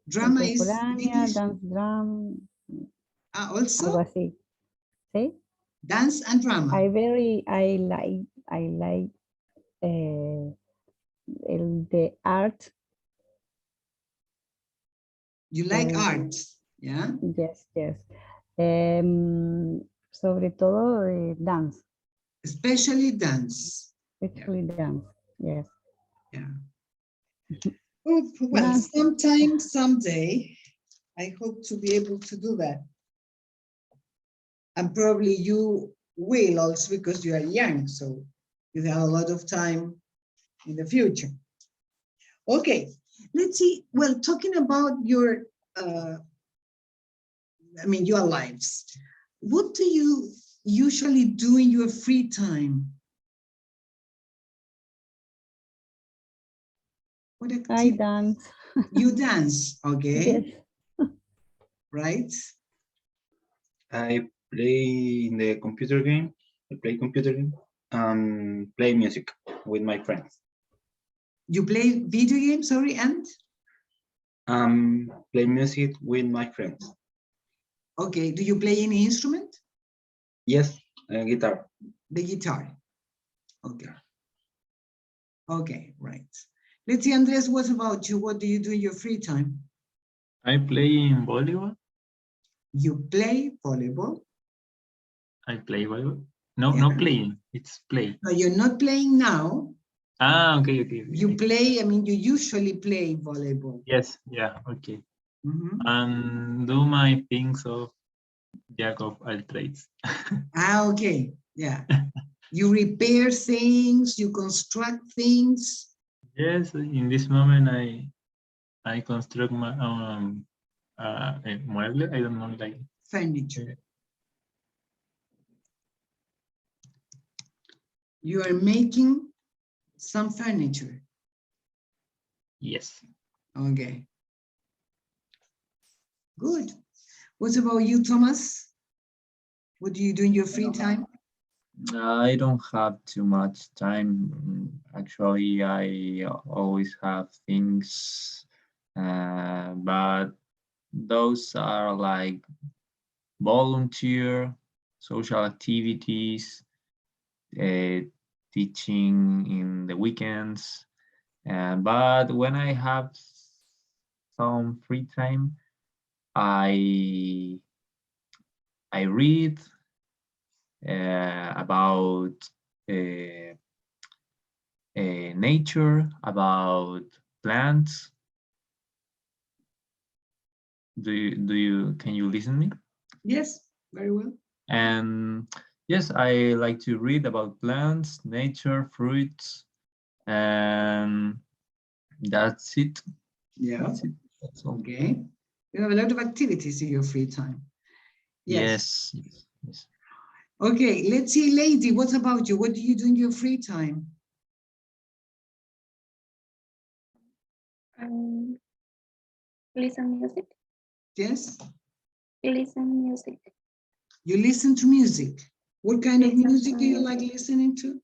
Drama is Contemporánea, British. dance drama. Also? Algo así. ¿Sí? Dance and drama. I like the art. You like art, yeah? Yes, yes. Sobre todo dance. Especially dance. Especially dance, yes. Yeah. Oh, well, sometime, someday, I hope to be able to do that. And probably you will also because you are young, so you have a lot of time in the future. Okay, let's see. Well, talking about your, your lives, what do you usually do in your free time? What I dance. You dance, okay? Yes. Right? I play in the computer game. I play computer game and play music with my friends. You play video games, sorry, and? Play music with my friends. Okay, do you play any instrument? Yes, guitar. The guitar. Okay. Okay, right. Let's see, Andres, what about you? What do you do in your free time? I play in volleyball. You play volleyball? I play volleyball. No, not playing. It's play. No, you're not playing now. Okay. You play, you usually play volleyball. Yes, yeah, okay. Mm-hmm. And do my things of jack of all trades. Okay, yeah. You repair things, you construct things. Yes, in this moment I construct my mueble. I don't know, like furniture. You are making some furniture. Yes. Okay. Good. What about you, Thomas? What do you do in your free time? I don't have too much time. Actually, I always have things, but those are like volunteer, social activities, teaching in the weekends. But when I have some free time, I read about nature, about plants. Can you listen to me? Yes, very well. And yes, I like to read about plants, nature, fruits, and that's it. Yeah. That's it. That's all. Okay. You have a lot of activities in your free time. Yes. Okay, let's see, lady, what about you? What do you do in your free time? Listen music. Yes? Listen music. You listen to music. What kind of music do you like listening to?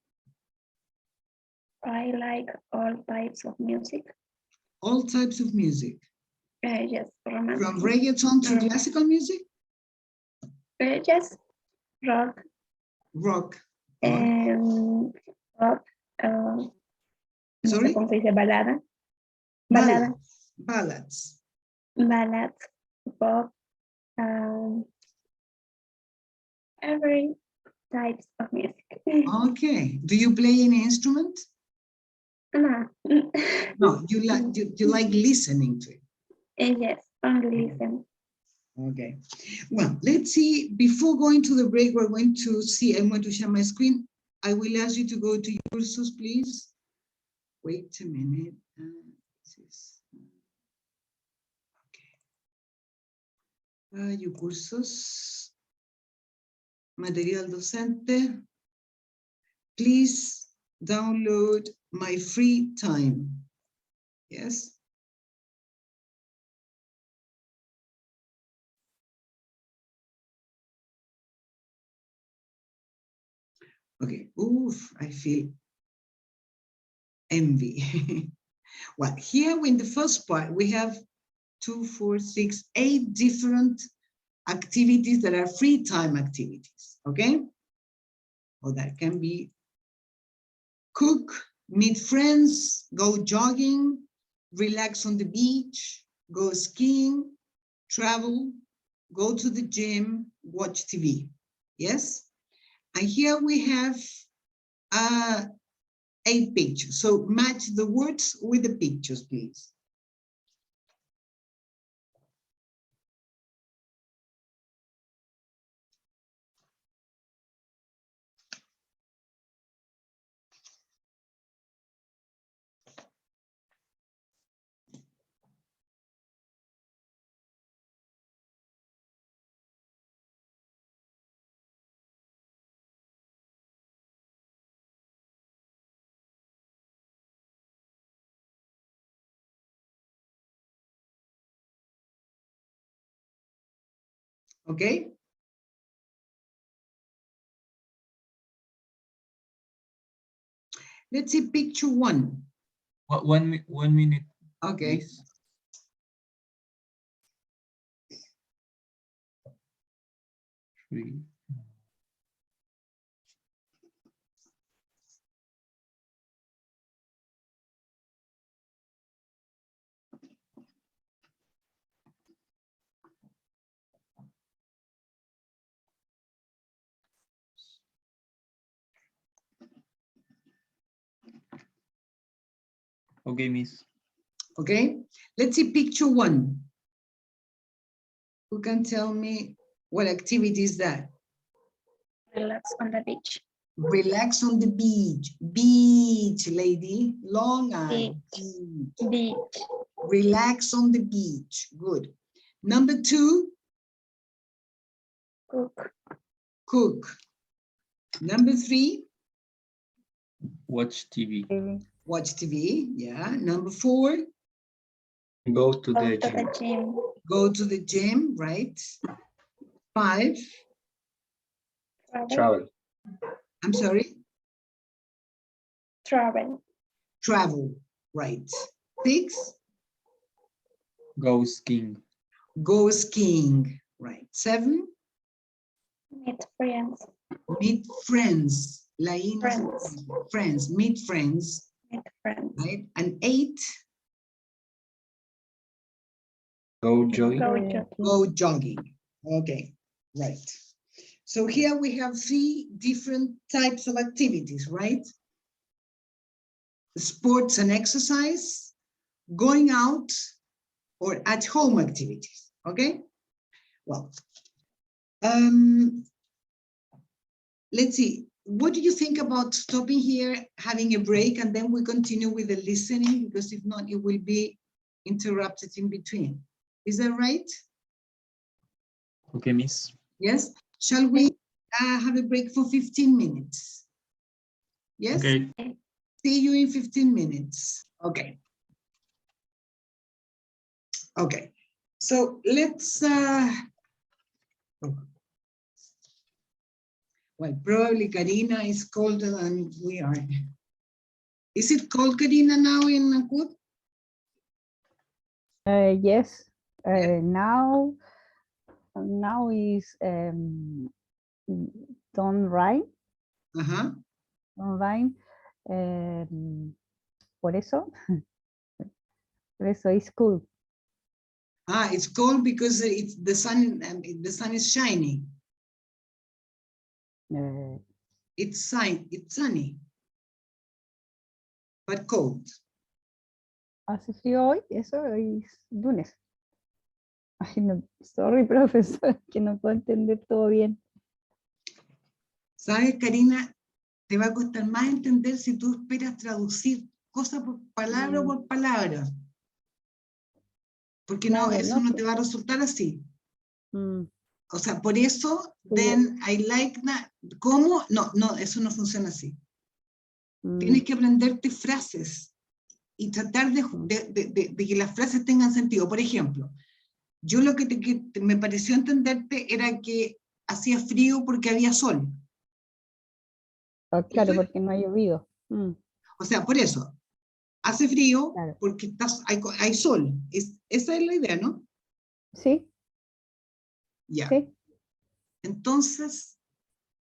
I like all types of music. All types of music? Yes, romantic. From reggaeton to classical music? Yes, rock. Rock. Pop. Sorry? ¿Cómo se dice? Balada. Ballads. Ballads. Pop. Every types of music. Okay. Do you play any instrument? No. No, you like listening to it. Yes, only listen. Okay. Well, let's see. Before going to the break, we're going to see. I'm going to share my screen. I will ask you to go to Cursos, please. Wait a minute. Okay. Cursos. Material docente. Please download my free time. Yes. Okay, oof, I feel envy. Well, here in the first part, we have 2, 4, 6, 8 different activities that are free time activities, okay? Or that can be cook, meet friends, go jogging, relax on the beach, go skiing, travel, go to the gym, watch TV, yes? And here we have 8 pictures. So match the words with the pictures, please. Okay. Let's see picture 1. 1 minute. Okay. Please. Three. Okay, Miss. Okay, let's see picture 1. Who can tell me what activity is that? Relax on the beach. Relax on the beach. Beach, lady. Long I. Beach. Relax on the beach. Good. Number 2. Cook. Cook. Number 3. Watch TV. Watch TV. Yeah. Number 4. Go to the gym. Go to the gym, right? 5. Travel. I'm sorry? Travel. Travel, right. 6. Go skiing. Go skiing, right. 7. Meet friends. Meet friends. Friends. Friends, meet friends. Meet friends. Right. And 8. Go jogging. Go jogging. Okay, right. So here we have 3 different types of activities, right? Sports and exercise, going out, or at home activities, okay? Well, let's see. What do you think about stopping here, having a break, and then we continue with the listening? Because if not, it will be interrupted in between. Is that right? Okay, Miss. Yes. Shall we have a break for 15 minutes? Yes. Okay. See you in 15 minutes. Okay. Okay. So let's. Well, probably Karina is colder than we are. Is it cold, Karina, now in Ancud? Yes. Now is don't rain. Don't rain. Por eso it's cool. Ah, it's cold because it's the sun. The sun is shining. It's sunny, but cold. Hace frío hoy, eso es lunes. Ay, no, sorry, profesor, que no puedo entender todo bien. ¿Sabes, Karina? Te va a costar más entender si tú esperas traducir cosa por palabra o por palabra. Porque no, eso no te va a resultar así. O sea, por eso, then I like that. ¿Cómo? No, eso no funciona así. Tienes que aprenderte frases. y tratar de que las frases tengan sentido. Por ejemplo, yo lo que me pareció entenderte era que hacía frío porque había sol. Claro, porque no ha llovido. O sea, por eso, hace frío Claro. porque hay sol. Esa es la idea, ¿no? Sí. Ya. Sí. Entonces,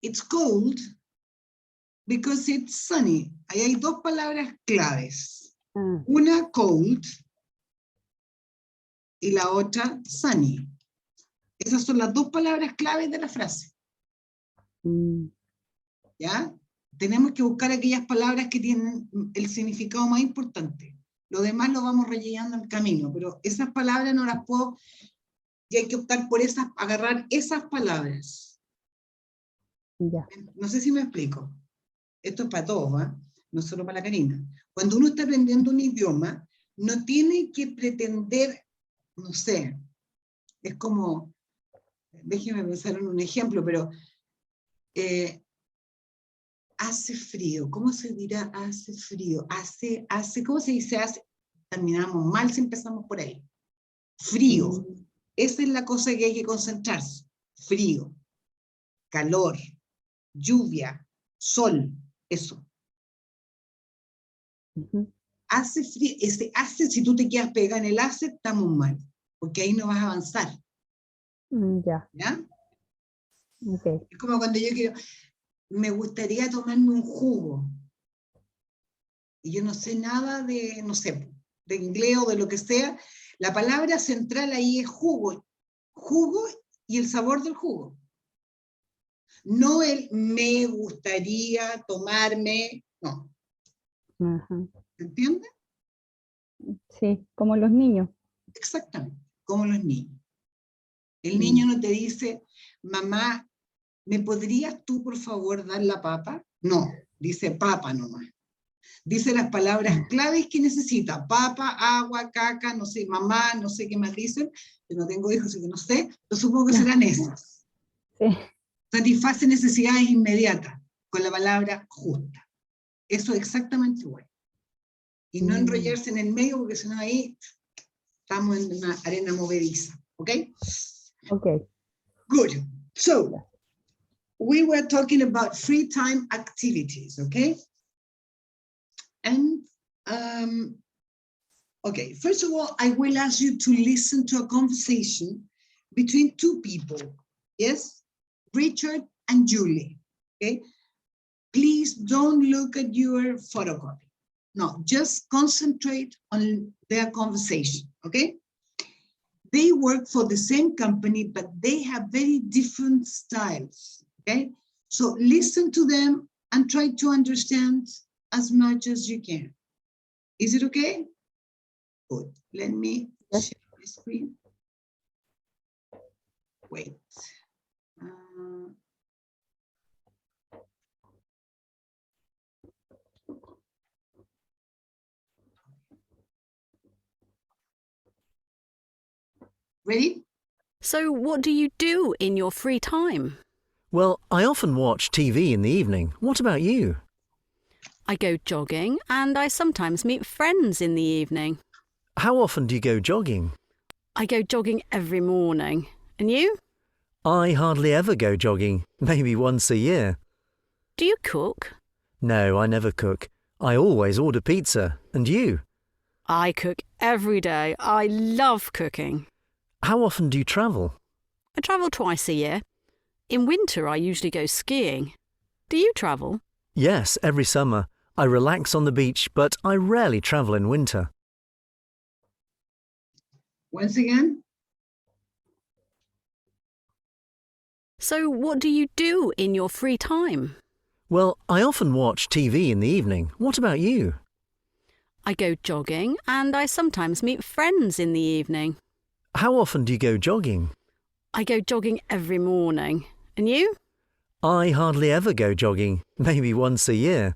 it's cold because it's sunny. Ahí hay dos palabras claves. Una, cold, y la otra, sunny. Esas son las dos palabras claves de la frase. ¿Ya? Tenemos que buscar aquellas palabras que tienen el significado más importante. Lo demás lo vamos rellenando en el camino, pero esas palabras no las puedo, y hay que optar por agarrar esas palabras. Ya. No sé si me explico. Esto es para todos, ¿eh? No solo para la Karina. Cuando uno está aprendiendo un idioma, no tiene que pretender, no sé, es como, déjeme pensar en un ejemplo, pero hace frío. ¿Cómo se dirá hace frío? ¿Cómo se dice hace? Terminamos mal si empezamos por ahí. Frío. Esa es la cosa que hay que concentrarse. Frío, calor, lluvia, sol, eso. Hace frío, si tú te quedas pegado en el hace, estamos mal, porque ahí no vas a avanzar. Ya. ¿Ya? Okay. Es como cuando yo me gustaría tomarme un jugo, y yo no sé nada de, no sé, de inglés o de lo que sea, la palabra central ahí es jugo, y el sabor del jugo. No el me gustaría tomarme, no. ¿Entiendes? Sí, como los niños. Exactamente, como los niños. El niño no te dice, mamá, ¿me podrías tú por favor dar la papa? No, dice papa nomás. Dice las palabras claves que necesita, papa, agua, caca, no sé, mamá, no sé qué más dicen, yo no tengo hijos, así que no sé, pero supongo que serán esas. Sí. Satisface necesidades inmediatas, con la palabra justa. Eso es exactamente igual. Y no enrollarse en el medio, porque si no ahí estamos en una arena movediza, ¿ok? Okay. Good. So, we were talking about free time activities, okay? And, okay, first of all, I will ask you to listen to a conversation between two people, yes? Richard and Julie, okay? Please don't look at your photocopy. No, just concentrate on their conversation, okay? They work for the same company, but they have very different styles, okay? So listen to them and try to understand as much as you can. Is it okay? Good. Let me share the screen. Wait. Ready? So what do you do in your free time? Well, I often watch TV in the evening. What about you? I go jogging and I sometimes meet friends in the evening. How often do you go jogging? I go jogging every morning. And you? I hardly ever go jogging, maybe once a year. Do you cook? No, I never cook. I always order pizza. And you? I cook every day. I love cooking. How often do you travel? I travel twice a year. In winter, I usually go skiing. Do you travel? Yes, every summer. I relax on the beach, but I rarely travel in winter. Once again. So what do you do in your free time? Well, I often watch TV in the evening. What about you? I go jogging and I sometimes meet friends in the evening. How often do you go jogging? I go jogging every morning. And you? I hardly ever go jogging, maybe once a year.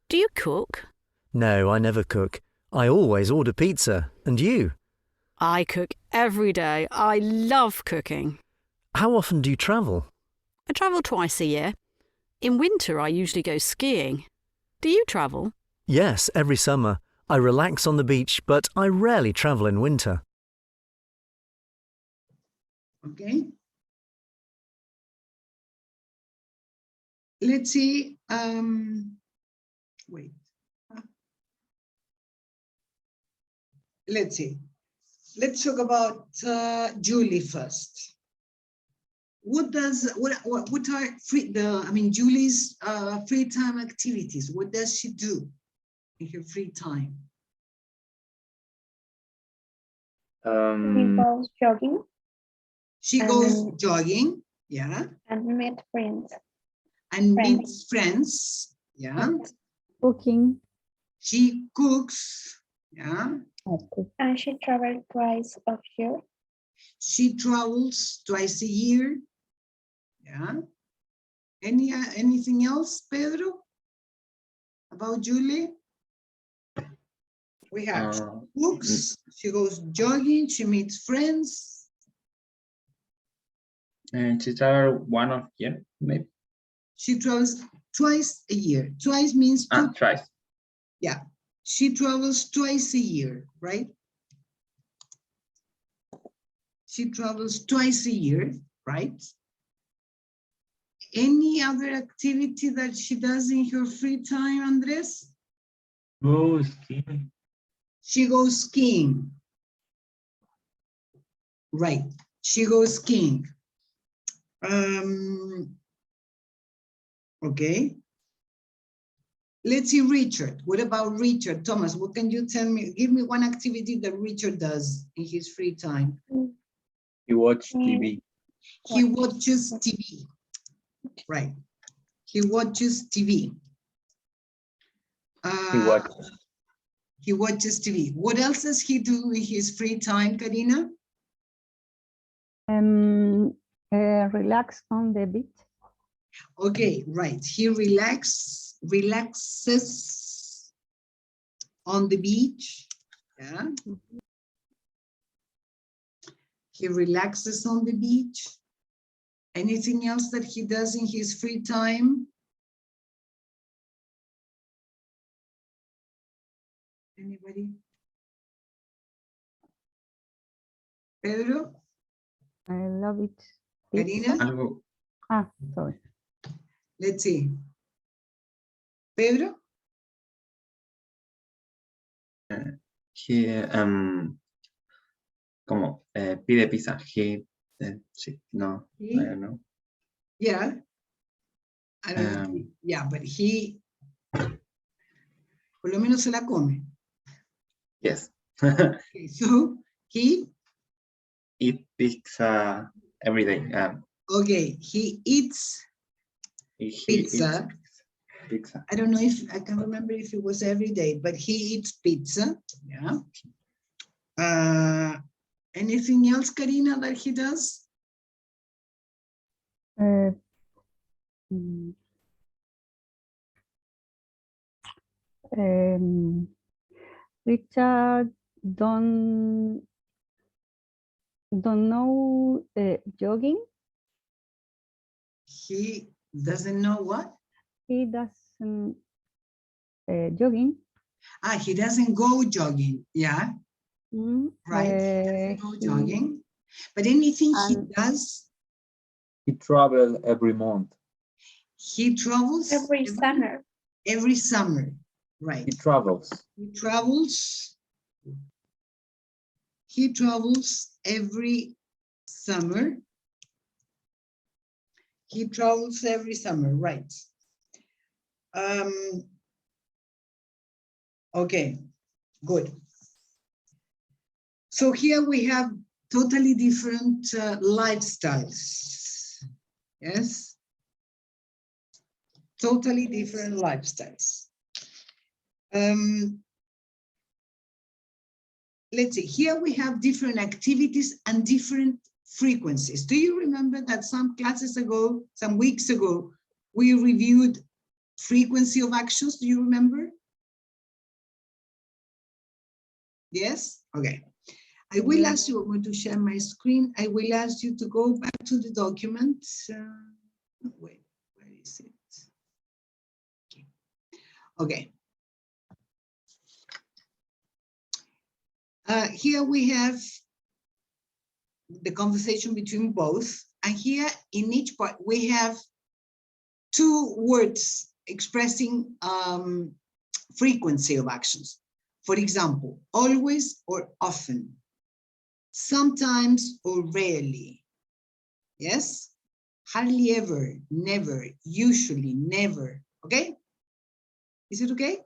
Do you cook? No, I never cook. I always order pizza. And you? I cook every day. I love cooking. How often do you travel? I travel twice a year. In winter, I usually go skiing. Do you travel? Yes, every summer. I relax on the beach, but I rarely travel in winter. Okay. Let's see. Wait. Let's see. Let's talk about Julie first. What are Julie's free time activities? What does she do in her free time? She goes jogging. She goes jogging, yeah. And meet friends. And meets friends, yeah. Cooking. She cooks, yeah. And she travels twice a year. She travels twice a year, yeah. Anything else, Pedro, about Julie? We have she cooks, she goes jogging, she meets friends. And she travels one of year, maybe. She travels twice a year. Twice means two. Twice. Yeah, she travels twice a year, right? She travels twice a year, right? Any other activity that she does in her free time, Andres? Go skiing. She goes skiing. Right, she goes skiing. Okay. Let's see Richard. What about Richard? Thomas, what can you tell me? Give me one activity that Richard does in his free time. He watches TV. He watches TV. Right. He watches TV. He watches TV. What else does he do in his free time, Karina? Relax on the beach. Okay, right. He relaxes on the beach. Yeah. He relaxes on the beach. Anything else that he does in his free time? Anybody? Pedro? I love it. Karina? Sorry. Let's see. Pedro? He como pide pizza. He sí, no, I don't know. Yeah. I don't know. Yeah, but he por lo menos se la come. Yes. Okay, so he eat pizza every day. Okay, he eats pizza. Pizza. I don't know if I can remember if it was every day, but he eats pizza. Yeah. Anything else, Karina, that he does? Richard don't know jogging. He doesn't know what? He doesn't jogging. He doesn't go jogging. Yeah. Right. He doesn't go jogging. But anything he does? He travels every month. He travels every summer. Every summer. Right. He travels. He travels. He travels every summer. He travels every summer, right? Okay, good. So here we have totally different lifestyles. Yes? Totally different lifestyles. Let's see, here we have different activities and different frequencies. Do you remember that some classes ago, some weeks ago, we reviewed frequency of actions? Do you remember? Yes? Okay. I will ask you, I'm going to share my screen. I will ask you to go back to the document. Wait, where is it? Okay. Here we have the conversation between both. And here in each part, we have two words expressing frequency of actions. For example, always or often, sometimes or rarely. Yes? Hardly ever, never, usually, never. Okay? Is it okay?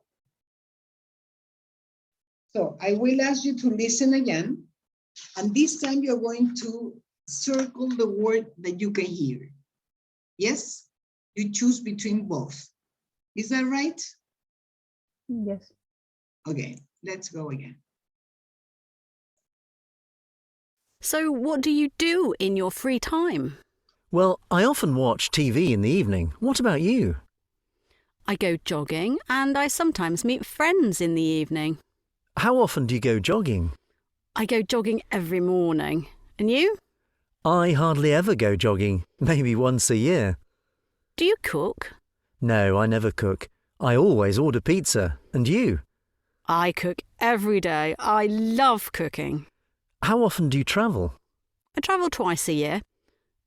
So I will ask you to listen again. And this time you're going to circle the word that you can hear. Yes? You choose between both. Is that right? Yes. Okay, let's go again. So what do you do in your free time? Well, I often watch TV in the evening. What about you? I go jogging and I sometimes meet friends in the evening. How often do you go jogging? I go jogging every morning. And you? I hardly ever go jogging, maybe once a year. Do you cook? No, I never cook. I always order pizza. And you? I cook every day. I love cooking. How often do you travel? I travel twice a year.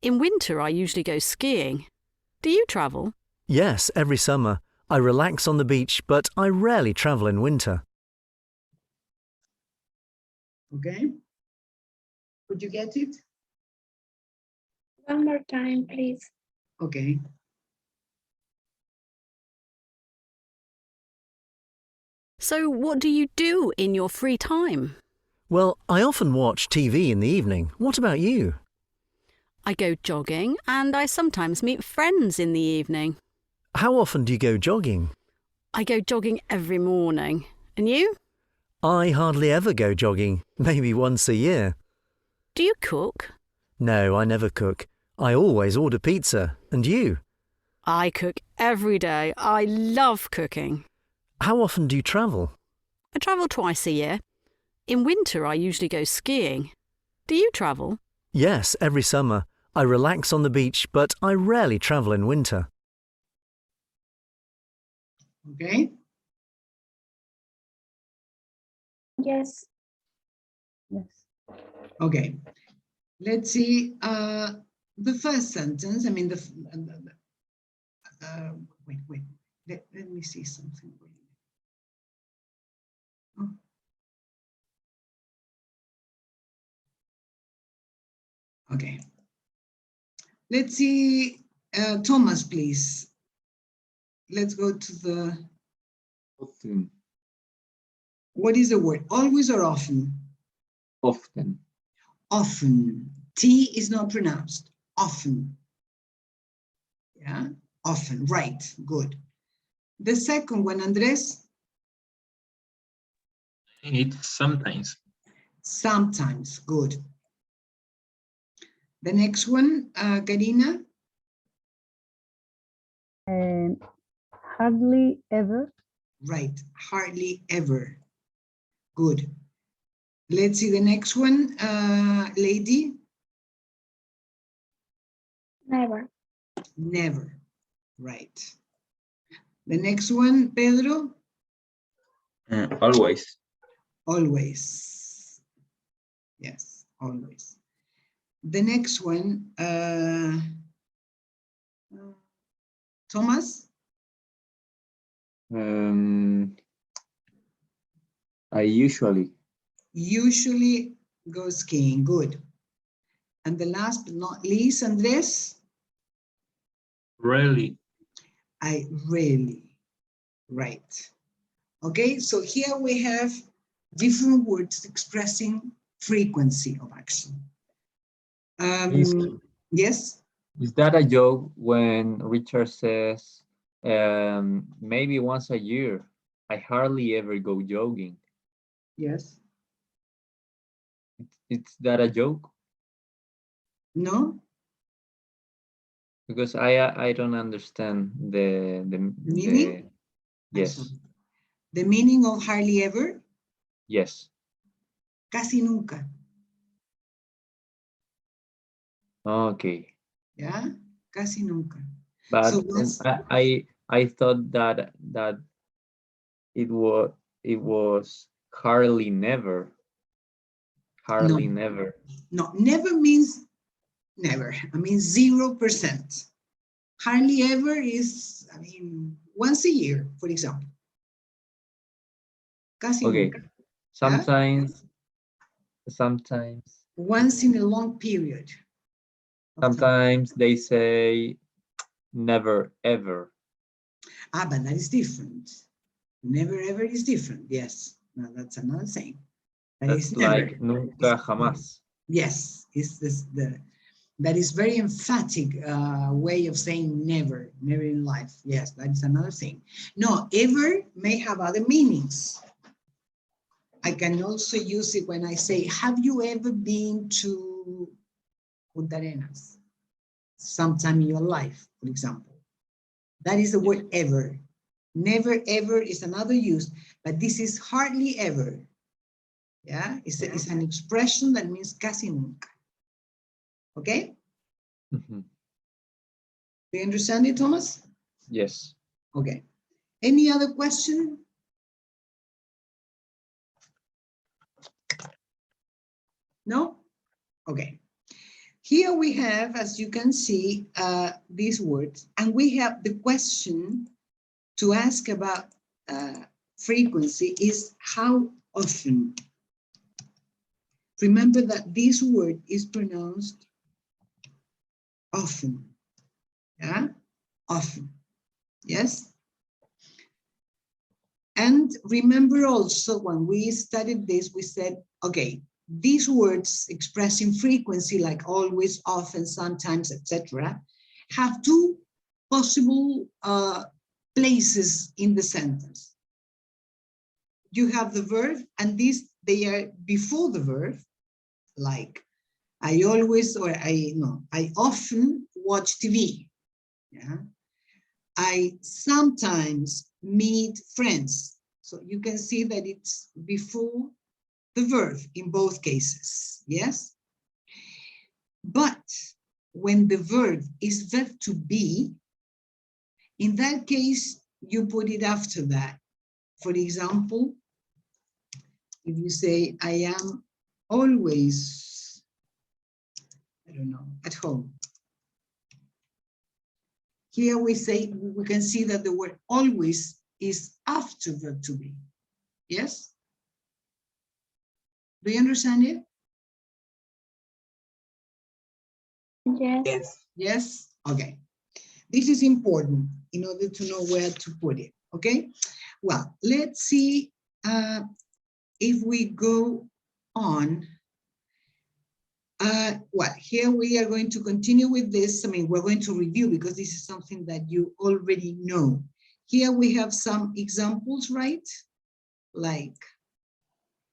In winter, I usually go skiing. Do you travel? Yes, every summer. I relax on the beach, but I rarely travel in winter. Okay. Could you get it? One more time, please. Okay. So what do you do in your free time? Well, I often watch TV in the evening. What about you? I go jogging and I sometimes meet friends in the evening. How often do you go jogging? I go jogging every morning. And you? I hardly ever go jogging, maybe once a year. Do you cook? No, I never cook. I always order pizza. And you? I cook every day. I love cooking. How often do you travel? I travel twice a year. In winter, I usually go skiing. Do you travel? Yes, every summer. I relax on the beach, but I rarely travel in winter. Okay. Yes. Yes. Okay. Let's see the first sentence. I mean, wait. Let me see something. Oh. Okay. Let's see, Thomas, please. Let's go to the. Often. What is the word? Always or often? Often. Often. T is not pronounced. Often. Yeah, often. Right. Good. The second one, Andres? It's sometimes. Sometimes. Good. The next one, Karina? Hardly ever. Right. Hardly ever. Good. Let's see the next one, lady? Never. Never. Right. The next one, Pedro? Always. Always. Yes, always. The next one, Thomas? I usually. Usually go skiing. Good. And the last but not least, Andres? Rarely. I rarely. Right. Okay, so here we have different words expressing frequency of action. Yes? Is that a joke when Richard says, maybe once a year? I hardly ever go jogging. Yes. Is that a joke? No? Because I don't understand the Meaning? yes. The meaning of hardly ever? Yes. Casi nunca. Okay. Yeah, casi nunca. But So I thought that it was hardly never. Hardly never. No, never means never. I mean 0%. Hardly ever is, I mean, once a year, for example. Casi Okay. nunca. Sometimes. Once in a long period. Sometimes they say never ever. Ah, but that is different. Never ever is different. Yes. Now that's another thing. That That's is like never. nunca jamás. Yes, it's that is very emphatic way of saying never, never in life. Yes, that is another thing. No, ever may have other meanings. I can also use it when I say, have you ever been to Punta Arenas? Sometime in your life, for example. That is the word ever. Never ever is another use, but this is hardly ever. Yeah, it's an expression that means casi nunca. Okay? Mm-hmm. Do you understand it, Thomas? Yes. Okay. Any other question? No? Okay. Here we have, as you can see, these words, and we have the question to ask about frequency is how often. Remember that this word is pronounced often. Yeah? Often. Yes? And remember also when we studied this, we said, okay, these words expressing frequency like always, often, sometimes, etc., have two possible places in the sentence. You have the verb, and they are before the verb, like I always, or I often watch TV. Yeah. I sometimes meet friends. So you can see that it's before the verb in both cases, yes? But when the verb is verb to be, in that case, you put it after that. For example, if you say, I am always, I don't know, at home. Here we say, we can see that the word always is after verb to be. Yes? Do you understand it? Yes. Yes? Okay. This is important in order to know where to put it, okay? Well, let's see if we go on. Well, here we are going to continue with this. I mean, we're going to review because this is something that you already know. Here we have some examples, right? Like,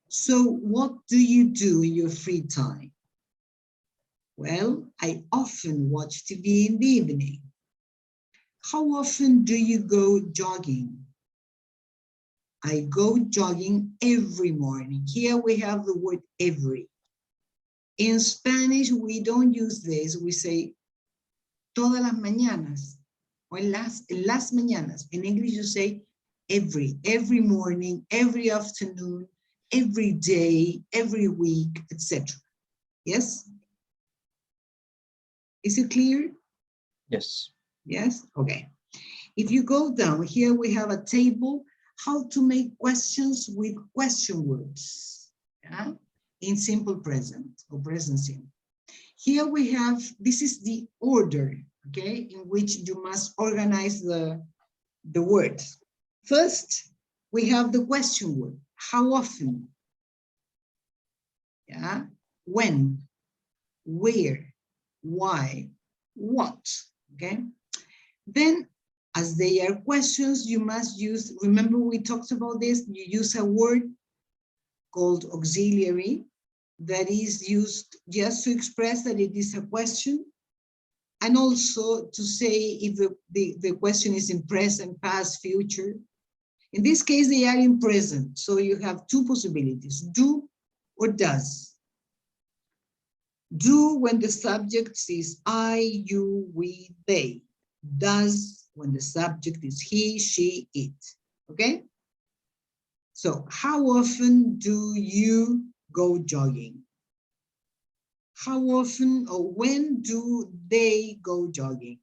so what do you do in your free time? Well, I often watch TV in the evening. How often do you go jogging? I go jogging every morning. Here we have the word every. In Spanish, we don't use this. We say todas las mañanas, or las mañanas. In English, you say every morning, every afternoon, every day, every week, etc. Yes? Is it clear? Yes. Yes? Okay. If you go down, here we have a table, how to make questions with question words. Yeah? In simple present or present simple. Here we have, this is the order, okay, in which you must organize the words. First, we have the question word, how often? Yeah, when, where, why, what, okay? Then, as they are questions, you must use, remember we talked about this, you use a word called auxiliary that is used just to express that it is a question, and also to say if the question is in present, past, future. In this case, they are in present, so you have two possibilities, do or does. Do when the subject is I, you, we, they. Does when the subject is he, she, it, okay? So how often do you go jogging? how often or when do they go jogging?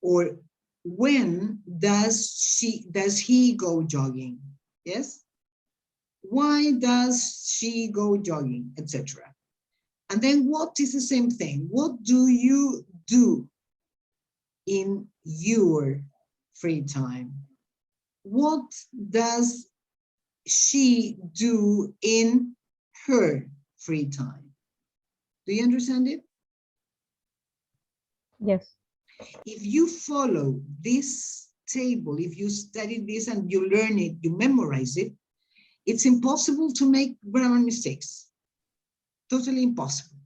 Or when does he go jogging? Yes? Why does she go jogging, etc.? And then what is the same thing? What do you do in your free time? What does she do in her free time? Do you understand it? Yes. If you follow this table, if you study this and you learn it, you memorize it, it's impossible to make grammar mistakes. Totally impossible.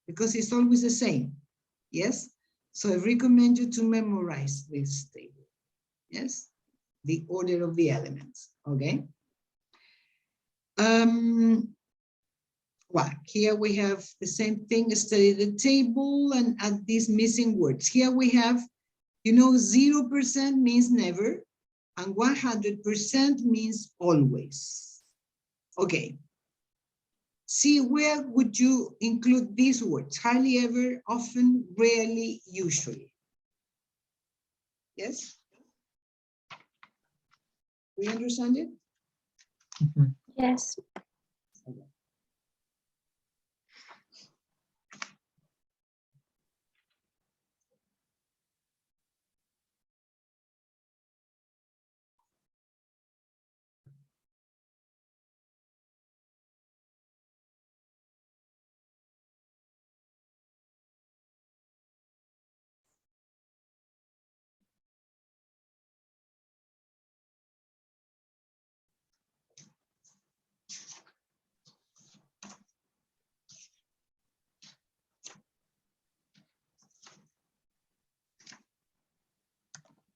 Because it's always the same. Yes? So I recommend you to memorize this table. Yes? The order of the elements. Okay? Well, here we have the same thing, study the table and add these missing words. Here we have, you know, 0% means never and 100% means always. Okay. See, where would you include these words? Hardly ever, often, rarely, usually. Yes? We understand it? Yes.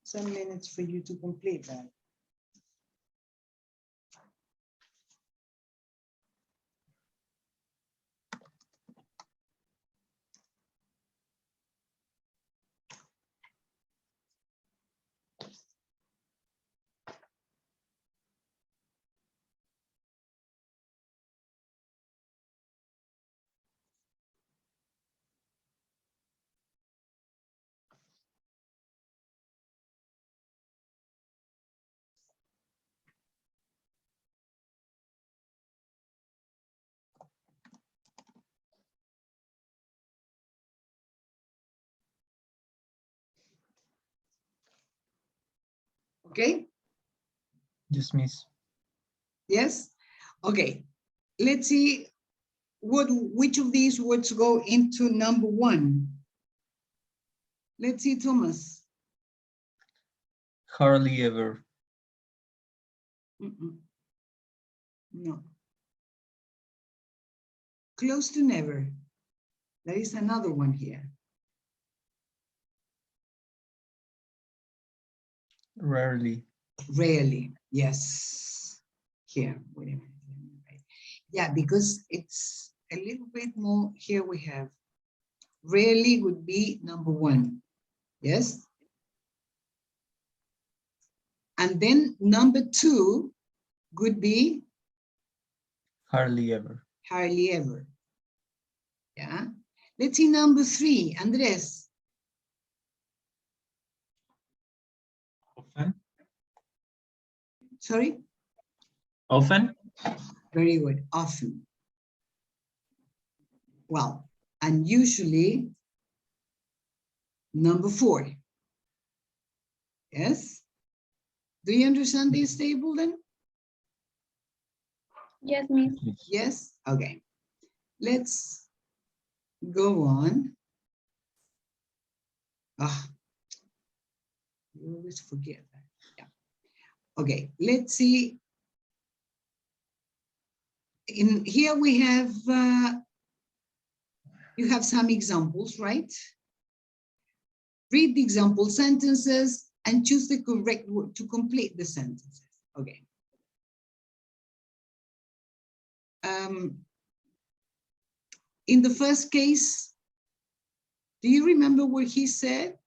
Some minutes for you to complete that. Okay? Yes, miss. Yes? Okay. Let's see which of these words go into number 1. Let's see, Thomas. Hardly ever. No. Close to never. There is another one here. Rarely. Rarely, yes. Here, wait a minute. Yeah, because it's a little bit more, here we have, rarely would be number 1, yes? And then number 2 would be? Hardly ever. Hardly ever, yeah? Let's see number 3, Andres. Often. Sorry? Often. Very good, often. Well, and usually number 4. Yes? Do you understand this table then? Yes, miss. Yes? Okay. Let's go on. You always forget that. Yeah. Okay, let's see. In here we have, you have some examples, right? Read the example sentences and choose the correct word to complete the sentences. Okay. In the first case, do you remember what he said?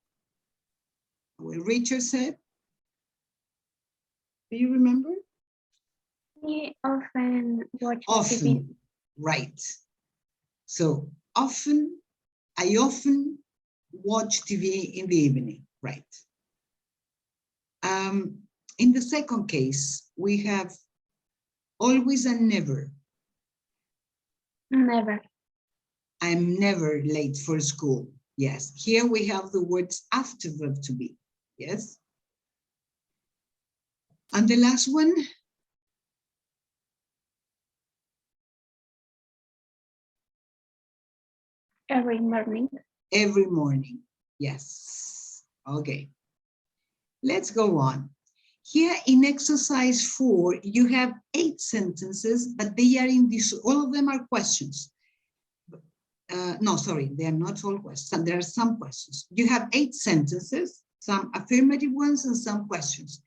What Richard said? Do you remember? We often watch TV. Often, right. So I often watch TV in the evening, right? In the second case, we have always and never. Never. I'm never late for school. Yes, here we have the words after verb to be. Yes. And the last one. Every morning. Every morning. Yes. Okay. Let's go on. Here in exercise 4, you have 8 sentences, but they are in this, all of them are questions. No, sorry, they are not all questions. There are some questions. You have 8 sentences, some affirmative ones and some questions.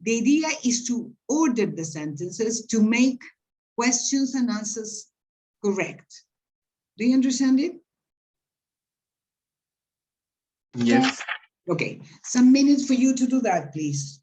The idea is to order the sentences to make questions and answers correct. Do you understand it? Yes. Okay, some minutes for you to do that, please.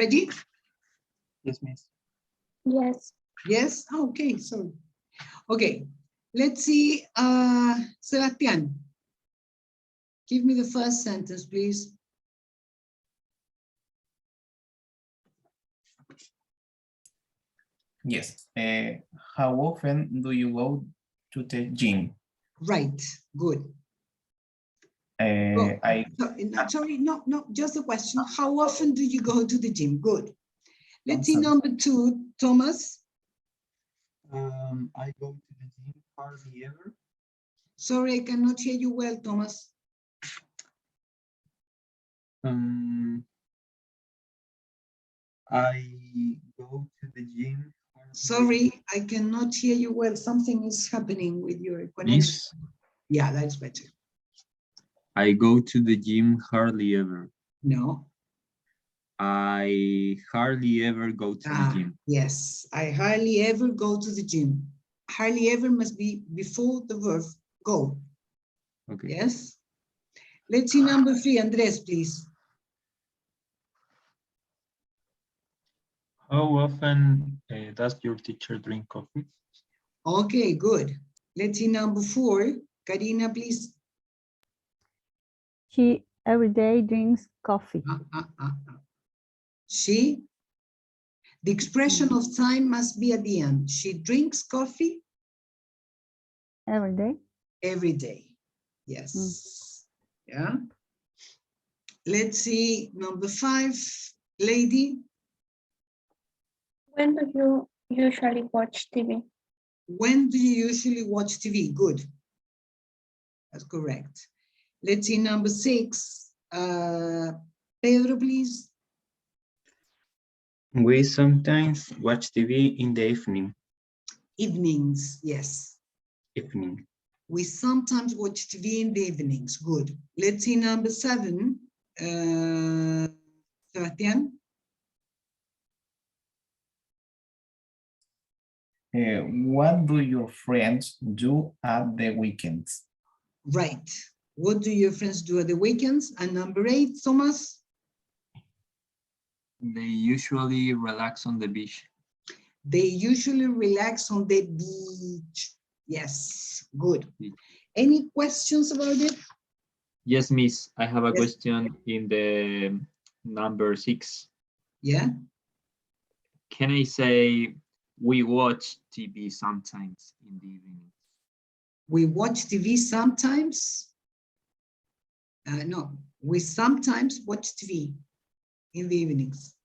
Ready? Yes, miss. Yes. Yes? Oh, okay, sorry. Okay, let's see. Sebastian, give me the first sentence, please. Yes. How often do you go to the gym? Right, good. Sorry, no, just a question. How often do you go to the gym? Good. Let's see number 2, Thomas. I go to the gym hardly ever. Sorry, I cannot hear you well, Thomas. I go to the gym. Sorry, I cannot hear you well. Something is happening with your connection. Miss, Yeah, that's better. I go to the gym hardly ever. No. I hardly ever go to the gym. Yes, I hardly ever go to the gym. Hardly ever must be before the verb go. Okay. Yes. Let's see number 3, Andres, please. How often does your teacher drink coffee? Okay, good. Let's see number 4, Karina, please. She every day drinks coffee. She, the expression of time must be at the end. She drinks coffee Every day. every day. Yes. Yeah. Let's see number 5, lady. When do you usually watch TV? When do you usually watch TV? Good. That's correct. Let's see number 6. Pedro, please. We sometimes watch TV in the evening. Evenings, yes. Evening. We sometimes watch TV in the evenings. Good. Let's see number 7. Sebastian. What do your friends do at the weekends? Right. What do your friends do at the weekends? And number 8, Thomas. They usually relax on the beach. They usually relax on the beach. Yes, good. Any questions about it? Yes, miss. I have a Yes. question in the number 6. Yeah. Can I say we watch TV sometimes in the evening? We watch TV sometimes. No, we sometimes watch TV in the evenings.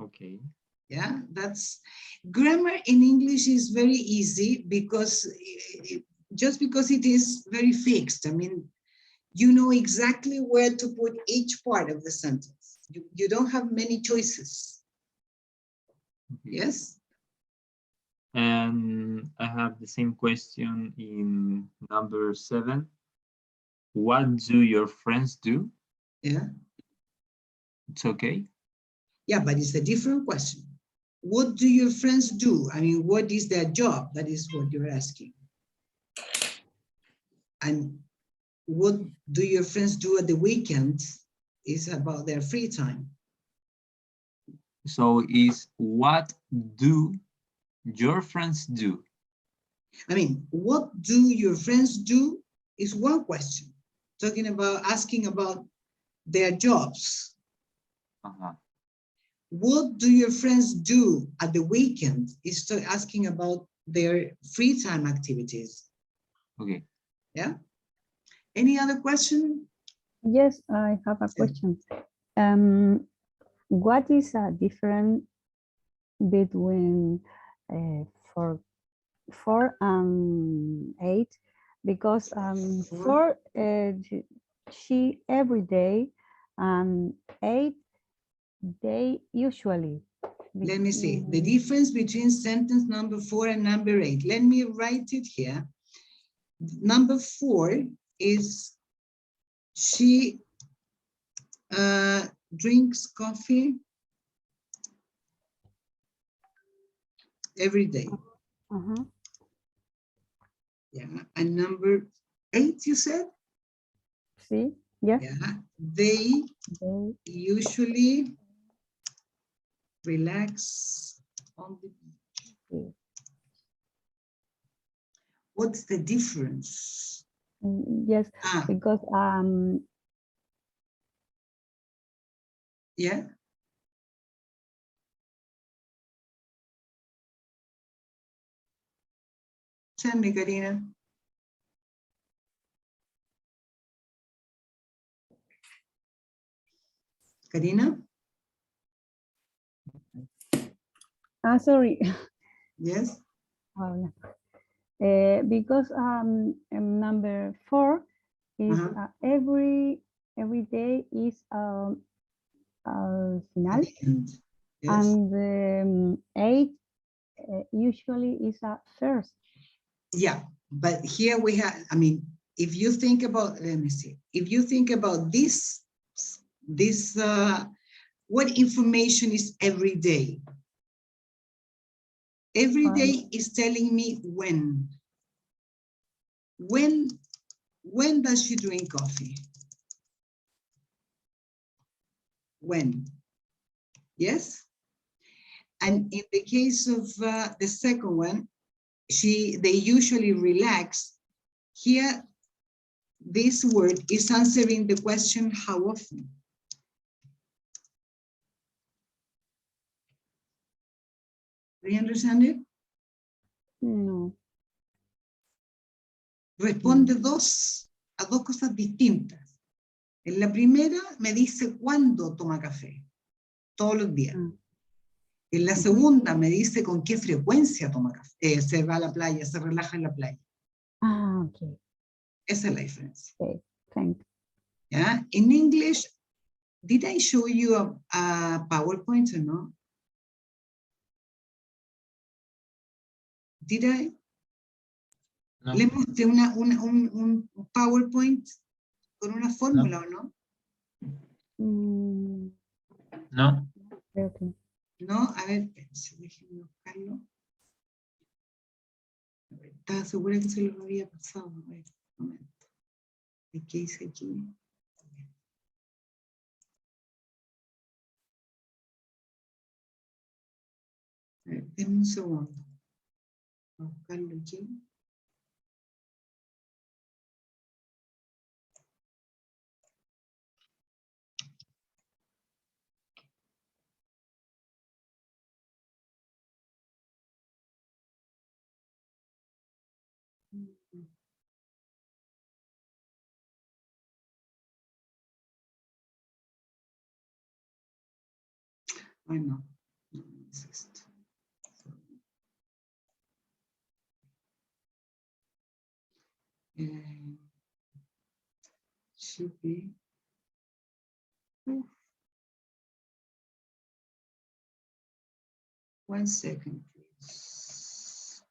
Okay. Yeah, that's grammar in English is very easy because just because it is very fixed. I mean, you know exactly where to put each part of the sentence. You don't have many choices. Okay. Yes. And I have the same question in number 7. What do your friends do? Yeah. It's okay. Yeah, but it's a different question. What do your friends do? I mean, what is their job? That is what you're asking. And what do your friends do at the weekend is about their free time. So is what do your friends do? I mean, what do your friends do is one question. Talking about, asking about their jobs. What do your friends do at the weekend is asking about their free time activities. Okay. Yeah. Any other question? Yes, I have a question. What is a difference between 4 and 8? Because 4 she every day and 8 they usually. Let me see the difference between sentence number 4 and number 8. Let me write it here. Number 4 is she drinks coffee every day. Yeah, and number 8 you said? See, yes. Yeah, they usually Relax on the beach. What's the difference? Yes, because yeah. Tell me, Karina. Karina? sorry. Yes. Because number 4 is every day is al final, yes. and 8 usually is at first. Yeah, but here we have, I mean, if you think about, let me see, if you think about this, what information is every day? Every day is telling me when. When does she drink coffee? When? Yes? And in the case of the second one, they usually relax. Here, this word is answering the question, how often? Do you understand it? No. Responde a dos cosas distintas. En la primera me dice cuándo toma café, todos los días. En la segunda me dice con qué frecuencia toma café, se va a la playa, se relaja en la playa. Okay. Esa es la diferencia. Okay, thank you. Yeah? In English, did I show you a PowerPoint or no? Did I? No. ¿Le mostré un PowerPoint con una fórmula o no? No. Okay. No, a ver, déjenme buscarlo. Estaba segura que se lo había pasado. A ver, un momento. ¿Qué hice aquí? A ver, denme un segundo. Voy a buscarlo aquí. Ay, no, no es esto. Should be. One second, please.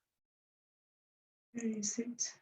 Where is it?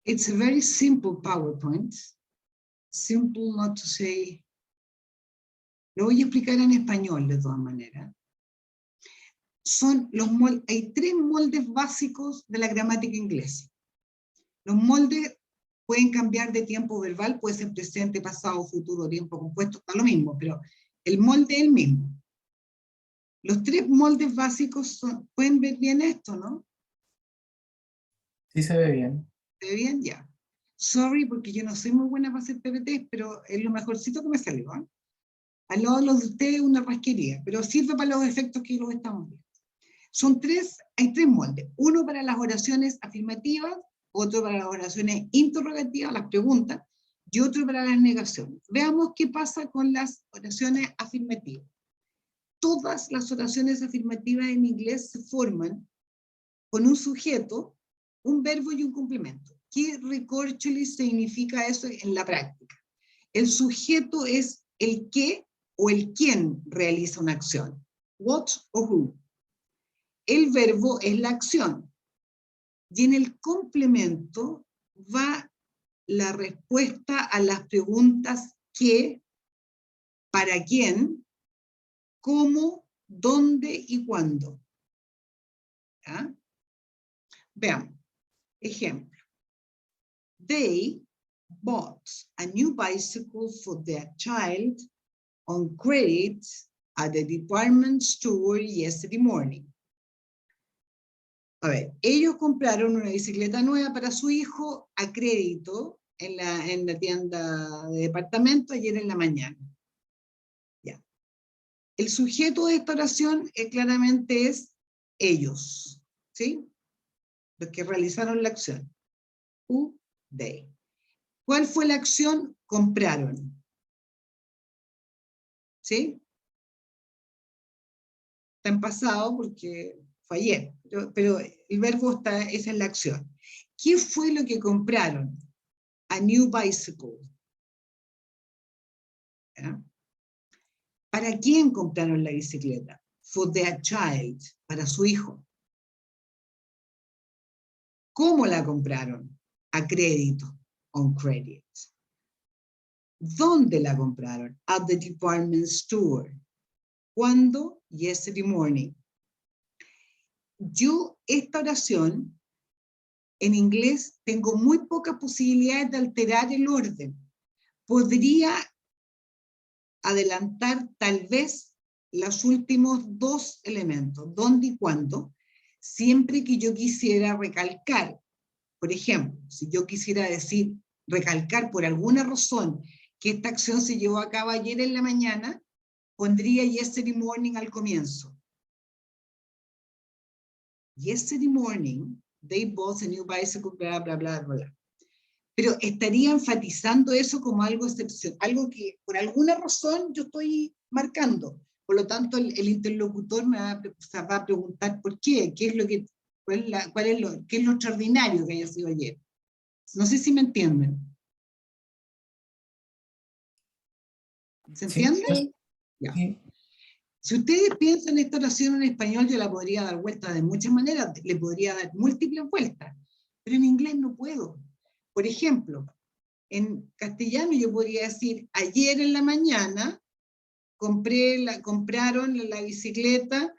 It's a very simple PowerPoint. Simple not to say. Lo voy a explicar en español de todas maneras. Hay 3 moldes básicos de la gramática inglesa. Los moldes pueden cambiar de tiempo verbal, puede ser presente, pasado, futuro, tiempo compuesto, está lo mismo, pero el molde es el mismo. Los 3 moldes básicos pueden ver bien esto, ¿no? Sí se ve bien. ¿Se ve bien? Ya. Sorry, porque yo no soy muy buena para hacer PPT, pero es lo mejorcito que me salió, ¿eh? Al lado de los de ustedes una rasquería, pero sirve para los efectos que los estamos viendo. Hay 3 moldes. Uno para las oraciones afirmativas, otro para las oraciones interrogativas, las preguntas, y otro para las negaciones. Veamos qué pasa con las oraciones afirmativas. Todas las oraciones afirmativas en inglés se forman con un sujeto, un verbo y un complemento. ¿Qué recorcholis significa eso en la práctica? El sujeto es el que o el quién realiza una acción. What o who. El verbo es la acción. Y en el complemento va la respuesta a las preguntas qué, para quién, cómo, dónde y cuándo. ¿Ya? Veamos. Ejemplo. They bought a new bicycle for their child on credit at the department store yesterday morning. A ver, ellos compraron una bicicleta nueva para su hijo a crédito en la tienda de departamento ayer en la mañana. Ya. El sujeto de esta oración claramente es ellos, ¿sí? Los que realizaron la acción. Who, they. ¿Cuál fue la acción? Compraron. ¿Sí? Está en pasado porque fue ayer, pero el verbo está, esa es la acción. ¿Qué fue lo que compraron? A new bicycle. ¿Ya? ¿Para quién compraron la bicicleta? For their child, para su hijo. ¿Cómo la compraron? A crédito, on credit. ¿Dónde la compraron? At the department store. ¿Cuándo? Yesterday morning. Yo, esta oración, en inglés, tengo muy pocas posibilidades de alterar el orden. Podría adelantar tal vez los últimos dos elementos, dónde y cuándo, siempre que yo quisiera recalcar. Por ejemplo, si yo quisiera decir, recalcar por alguna razón que esta acción se llevó a cabo ayer en la mañana, pondría yesterday morning al comienzo. Yesterday morning, they bought a new bicycle, bla, bla, bla, bla. Pero estaría enfatizando eso como algo excepcional, algo que por alguna razón yo estoy marcando. Por lo tanto, el interlocutor me va a preguntar por qué, qué es lo que, qué es lo extraordinario que haya sido ayer. No sé si me entienden. ¿Se entiende? Sí. Ya. Sí. Si ustedes piensan esta oración en español, yo la podría dar vuelta de muchas maneras, le podría dar múltiples vueltas, pero en inglés no puedo. Por ejemplo, en castellano yo podría decir, ayer en la mañana compraron la bicicleta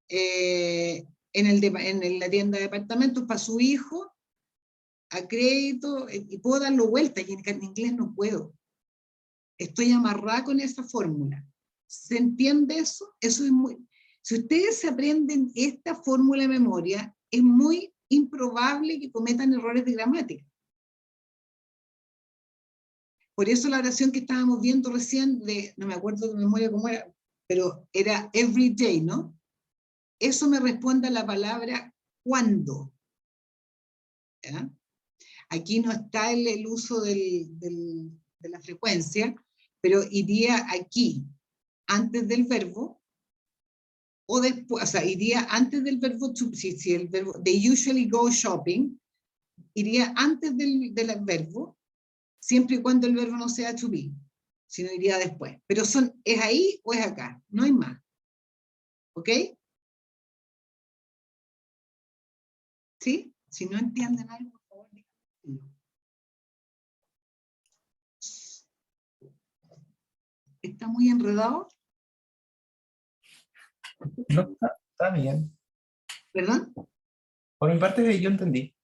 en la tienda de departamentos para su hijo a crédito, y puedo darlo vuelta, y en inglés no puedo. Estoy amarrada con esa fórmula. ¿Se entiende eso? Eso es muy... Si ustedes se aprenden esta fórmula de memoria, es muy improbable que cometan errores de gramática. Por eso la oración que estábamos viendo recién, no me acuerdo de memoria cómo era, pero era every day, ¿no? Eso me responde a la palabra cuándo. ¿Ya? Aquí no está el uso de la frecuencia, pero iría aquí, antes del verbo, o después, o sea, iría antes del verbo, si el verbo, they usually go shopping, iría antes del verbo, siempre y cuando el verbo no sea to be, sino iría después. Pero ¿es ahí o es acá? No hay más. ¿Ok? ¿Sí? Si no entienden algo, por favor, díganlo. ¿Está muy enredado? No, está bien. ¿Perdón? Por mi parte, yo entendí.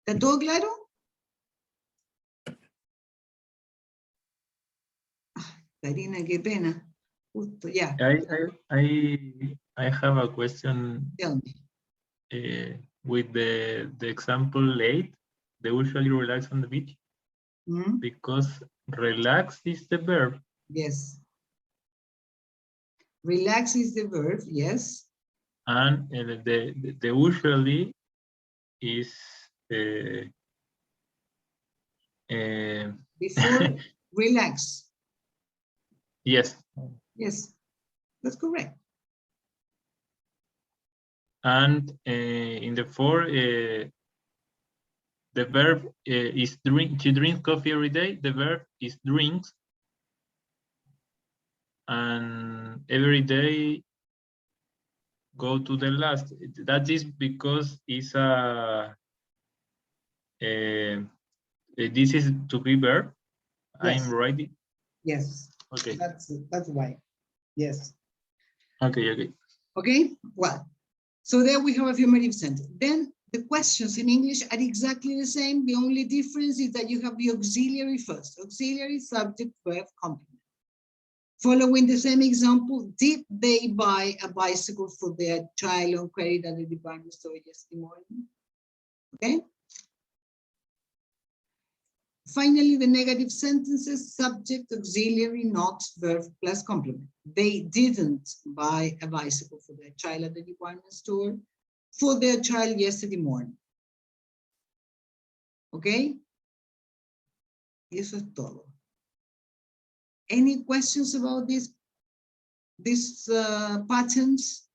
¿Está todo claro? Karina, qué pena. Justo, ya. I have a question with the example late. They usually relax on the beach because relax is the verb. Yes. Relax is the verb, yes. And the usually is before relax. Yes. Yes, that's correct. And in the for the verb is drink. To drink coffee every day. The verb is drinks. And every day go to the last. That is because it's this is to be verb. Yes. I'm right. Yes. Okay. That's why. Yes. Okay. Okay. Well, so there we have affirmative sentence. Then the questions in English are exactly the same. The only difference is that you have the auxiliary first. Auxiliary, subject, verb, complement. Following the same example, did they buy a bicycle for their child on credit at the department store yesterday morning? Okay. Finally, the negative sentences, subject, auxiliary, not, verb, plus complement. They didn't buy a bicycle for their child at the department store for their child yesterday morning. Okay? Eso es todo. Any questions about these patterns?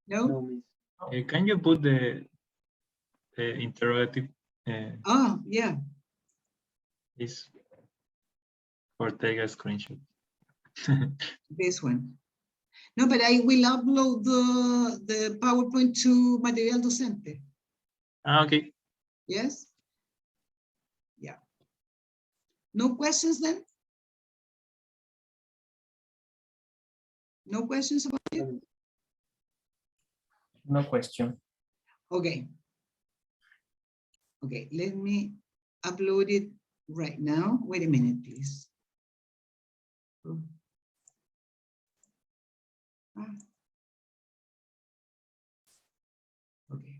No? Can you put the interrogative? Yeah. Is or take a screenshot. This one. No, but I will upload the PowerPoint to Material Docente. Okay. Yes? Yeah. No questions then? No questions about it? No question. Okay. Okay, let me upload it right now. Wait a minute, please. Okay.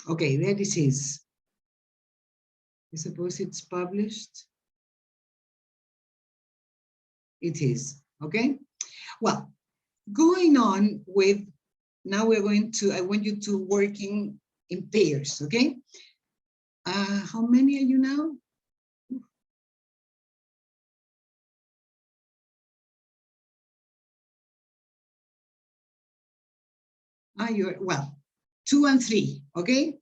Okay, there this is. I suppose it's published. It is, okay? Well, going on with, now we're going to, I want you to working in pairs, okay? How many are you now? You're, well, 2 and 3, okay?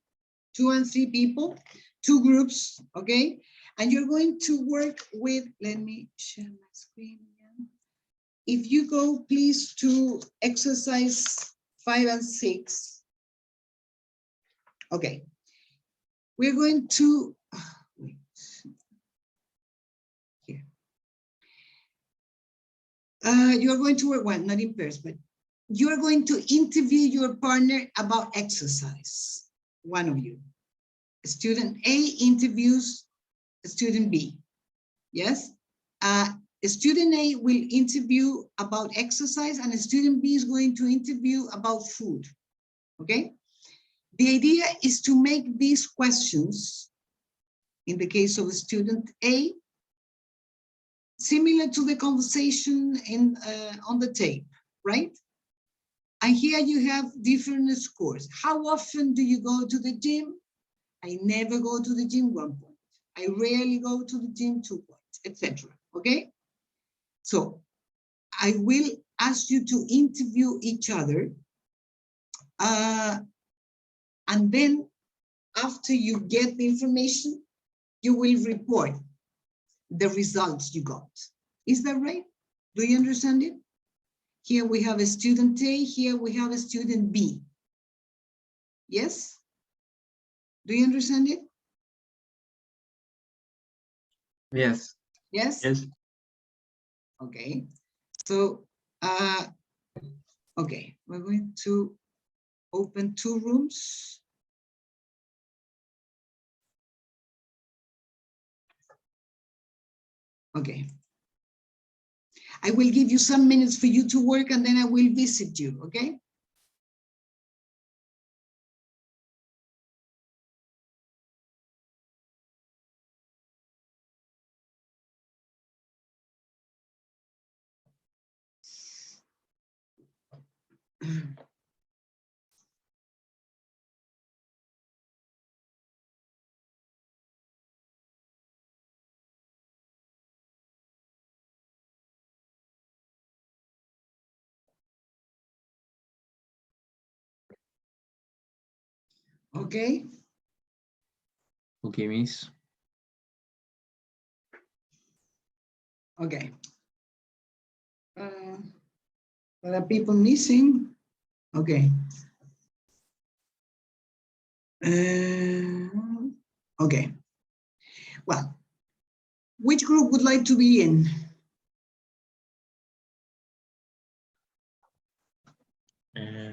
2 and 3 people, 2 groups, okay? And you're going to work with, let me share my screen again. If you go please to exercise 5 and 6. Okay. We're going to, wait, here. You're going to work, well, not in pairs, but you're going to interview your partner about exercise, one of you. Student A interviews student B, yes? Student A will interview about exercise and student B is going to interview about food, okay? The idea is to make these questions, in the case of student A, similar to the conversation in on the tape, right? And here you have different scores. How often do you go to the gym? I never go to the gym, 1 point. I rarely go to the gym, 2 points, etc. Okay? So I will ask you to interview each other. And then after you get the information, you will report the results you got. Is that right? Do you understand it? Here we have a student A, here we have a student B. Yes? Do you understand it? Yes. Yes? Yes. Okay. So, okay, we're going to open 2 rooms. Okay. I will give you some minutes for you to work and then I will visit you, okay? Okay. Okay, Miss. Okay. What are people missing? Okay. Okay. Well, which group would like to be in?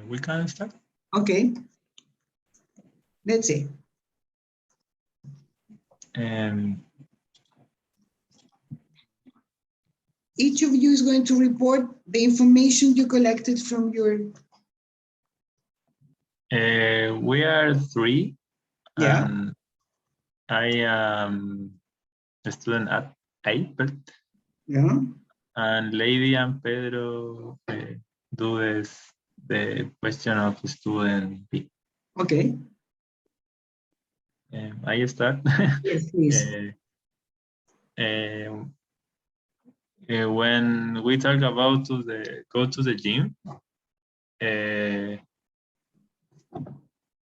We can start. Okay. Let's see. Each of you is going to report the information you collected from your... We are 3. Yeah. And I am a student at 8. Yeah. And Lady and Pedro do this, the question of student B. Okay. I start. Yes, please. When we talk about go to the gym,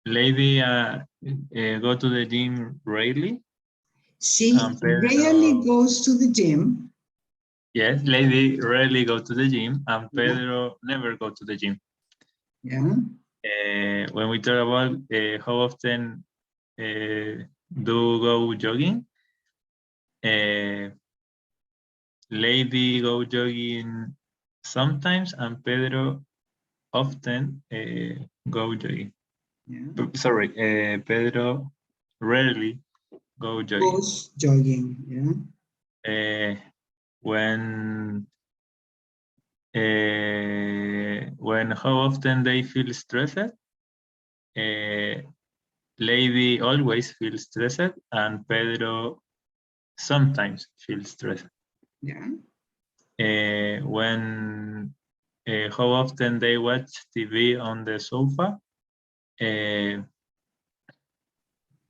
Lady go to the gym rarely. She rarely goes to the gym. Yes, Lady rarely go to the gym, and Pedro never go to the gym. Yeah. When we talk about how often do go jogging, Lady go jogging sometimes, and Pedro often go jogging. Yeah. Sorry, Pedro rarely go jogging. Goes jogging. Yeah. When how often they feel stressed, Lady always feels stressed, and Pedro sometimes feels stressed. Yeah. When how often they watch TV on the sofa,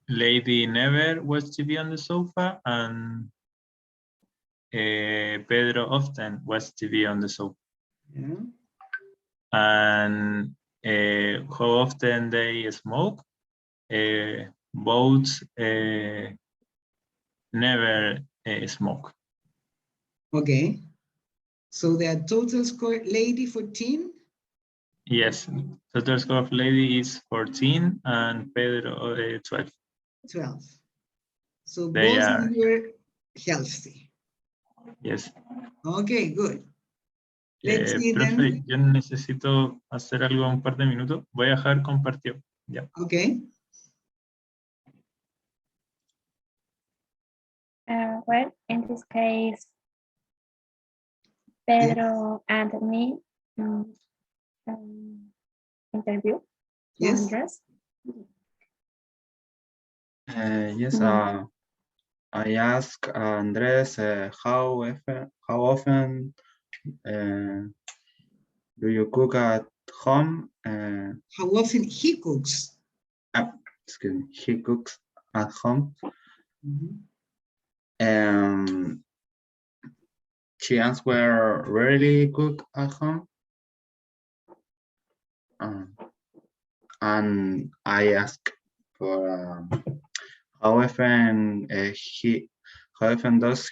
Lady never watch TV on the sofa, and Pedro often watch TV on the sofa. Yeah. And how often they smoke, both never smoke. Okay. So the total score, Lady 14? Yes, total score of Lady is 14 and Pedro 12. 12. So They both are, of you are healthy. yes. Okay, good. Let's see Profe, then. yo necesito hacer algo un par de minutos. Voy a dejar compartido. Ya. Okay. Well, in this case, Pedro and me interview Yes. Andres. Yes, I asked Andres how often do you cook at home? How often he cooks? Excuse me, he cooks at home. She answered, rarely cook at home. And I asked for how often does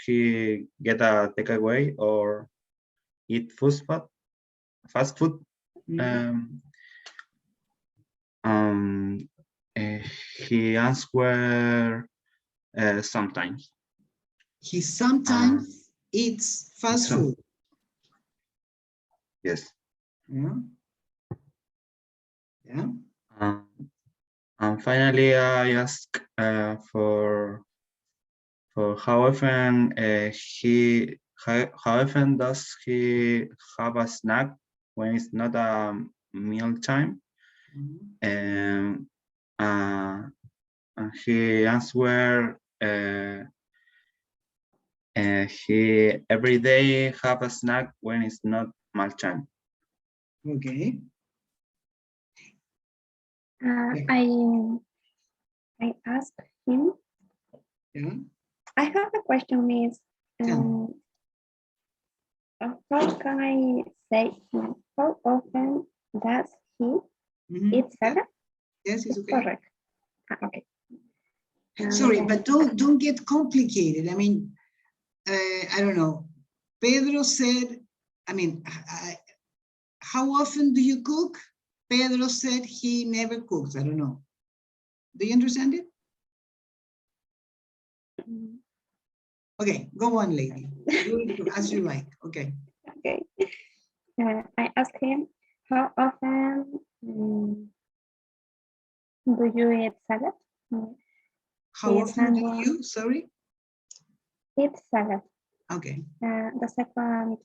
he get a takeaway or eat fast food? He answered sometimes. He sometimes eats fast food. Yes. Yeah. Yeah. And finally, I asked for how often how often does he have a snack when it's not a meal time? And he answered he every day have a snack when it's not meal time. Okay. I asked him. Yeah. I have a question, Miss. How can I say how often does he eat salad? Yes, it's okay. Correct. Okay. Sorry, but don't get complicated. I mean, I don't know. Pedro said, I mean, how often do you cook? Pedro said he never cooks. I don't know. Do you understand it? Okay, go on, lady. As you like. Okay. Okay. I asked him, how often do you eat salad? How often do you, sorry? Eat salad. Okay. The second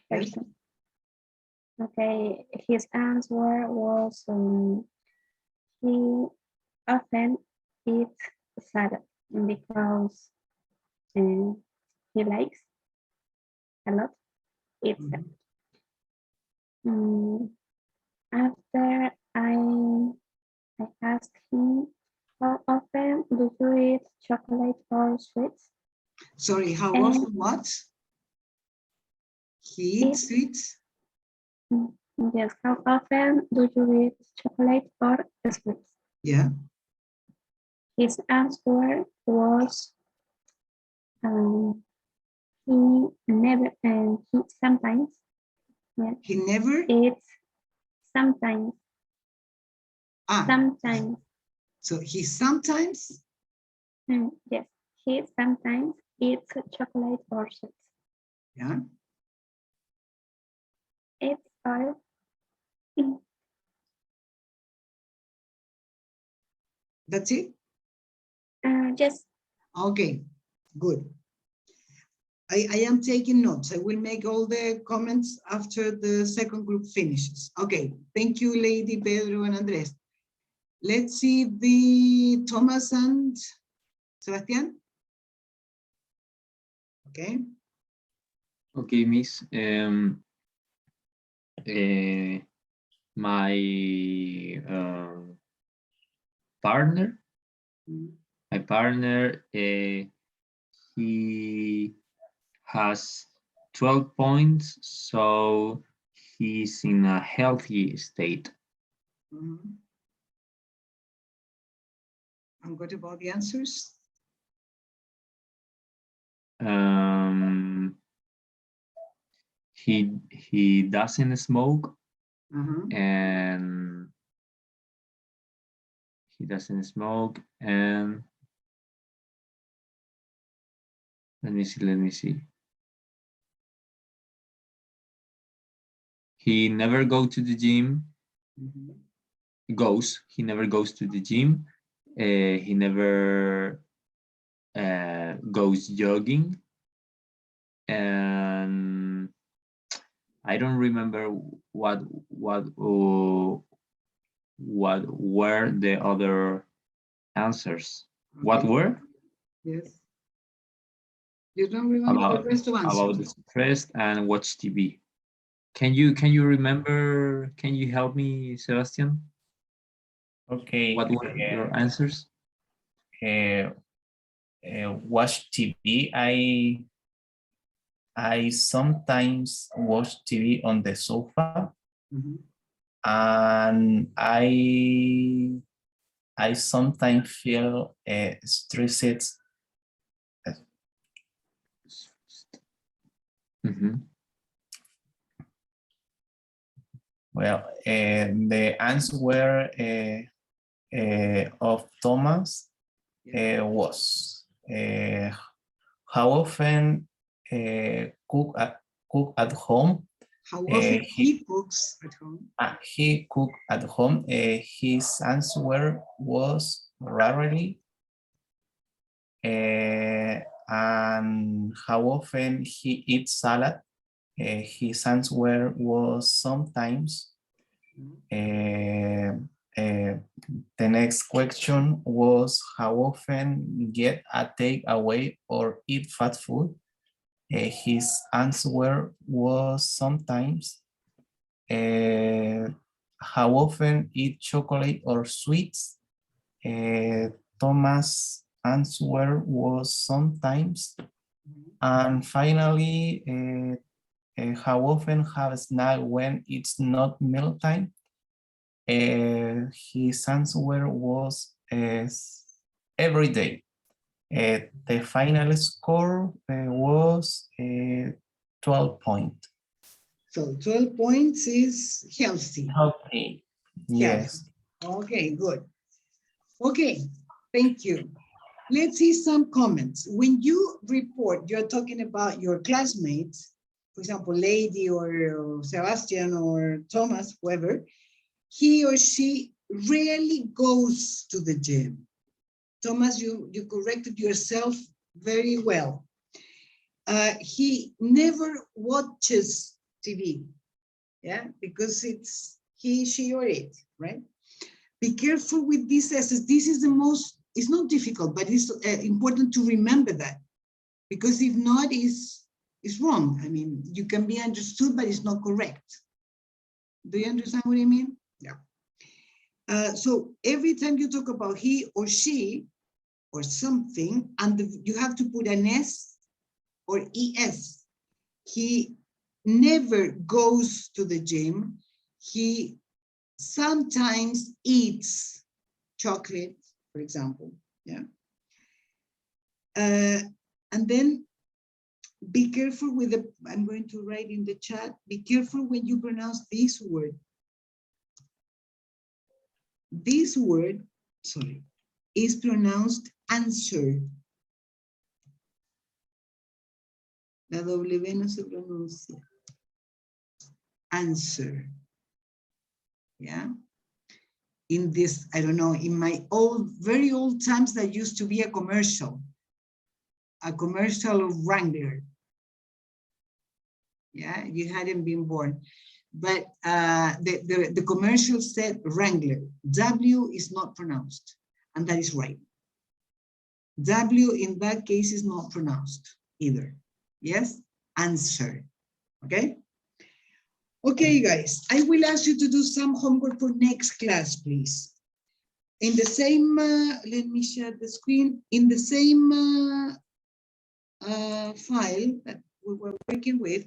question. Okay, his answer was he often eats salad because he likes a lot eat salad. After I asked him, how often do you eat chocolate or sweets? Sorry, how often what? He eats sweets? Yes, how often do you eat chocolate or sweets? Yeah. His answer was he never and he sometimes. Yeah. He never eats sometimes. Sometimes. So he sometimes? Yes, he sometimes eats chocolate or sweets. Yeah. It's all. That's it? Yes. Okay, good. I am taking notes. I will make all the comments after the second group finishes. Okay, thank you, Lady Pedro and Andres. Let's see the Thomas and Sebastian. Okay. Okay, Miss. My partner, he has 12 points, so he's in a healthy state. And what about the answers? He doesn't smoke, and he doesn't smoke, and let me see. He never goes to the gym. He never goes to the gym. He never goes jogging, and I don't remember what were the other answers. Okay. What were? Yes. You don't remember the rest of answers? About the stress and watch TV. Can you remember? Can you help me, Sebastian? Okay. What were your answers? Watch TV. I sometimes watch TV on the sofa, and I sometimes feel stressed. Well, the answer of Thomas was how often cook at home. How often he cooks at home? He cook at home. His answer was rarely. And how often he eats salad? His answer was sometimes. The next question was how often get a takeaway or eat fast food? His answer was sometimes. how often eat chocolate or sweets? Thomas' answer was sometimes. And finally, how often have a snack when it's not mealtime? His answer was every day. The final score was 12 points. So 12 points is healthy. Healthy, yes. Okay, good. Okay, thank you. Let's see some comments. When you report, you're talking about your classmates, for example, Lady or Sebastian or Thomas, whoever, he or she rarely goes to the gym. Thomas, you corrected yourself very well. He never watches TV, yeah, because it's he, she, or it, right? Be careful with these S's. This is the most, it's not difficult, but it's important to remember that, because if not, it's wrong. I mean, you can be understood, but it's not correct. Do you understand what I mean? Yeah. So every time you talk about he or she or something, and you have to put an S or ES. He never goes to the gym. He sometimes eats chocolate, for example, yeah. And then be careful with the, I'm going to write in the chat, be careful when you pronounce this word. This word, sorry, is pronounced answer. La W no se pronuncia. Answer. Yeah. In this, I don't know, in my old, very old times, that used to be a commercial of Wrangler. Yeah, you hadn't been born. But the commercial said Wrangler. W is not pronounced, and that is right. W in that case is not pronounced either. Yes, answer. Okay. Okay, guys, I will ask you to do some homework for next class, please. In the same, let me share the screen. In the same file that we were working with,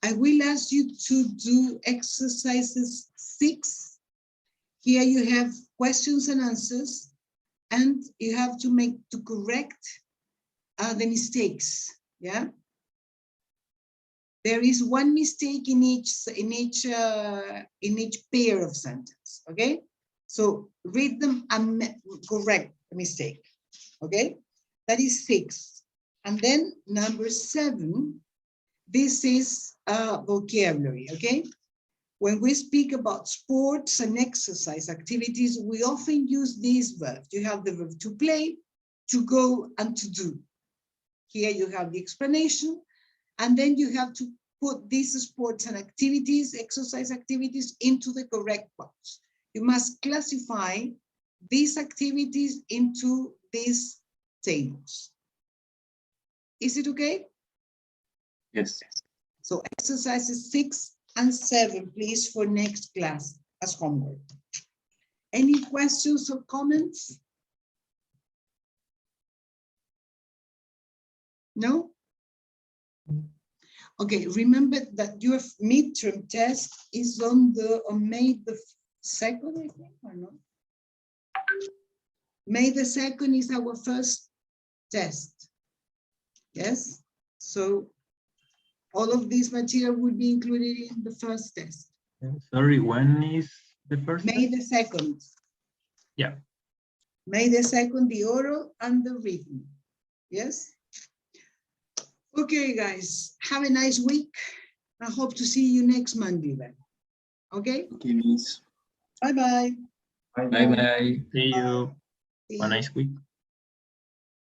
I will ask you to do exercises 6. Here you have questions and answers, and you have to correct the mistakes. Yeah. There is one mistake in each pair of sentence. Okay. So read them and correct the mistake. Okay. That is 6. And then number 7. This is vocabulary, okay? When we speak about sports and exercise activities, we often use these verbs. You have the verb to play, to go, and to do. Here you have the explanation, and then you have to put these sports and activities, exercise activities, into the correct box. You must classify these activities into these tables. Is it okay? Yes. So exercises 6 and 7, please, for next class as homework. Any questions or comments? No? Okay, remember that your midterm test is on May the 2nd, I think, or not? May the 2nd is our first test. Yes? So all of this material will be included in the first test. Sorry, when is the first? May the 2nd. Yeah. May the 2nd, the oral and the written. Yes? Okay, guys, have a nice week. I hope to see you next Monday then. Okay? Okay, miss. Bye-bye. Bye-bye. See you. See Have a you. nice week.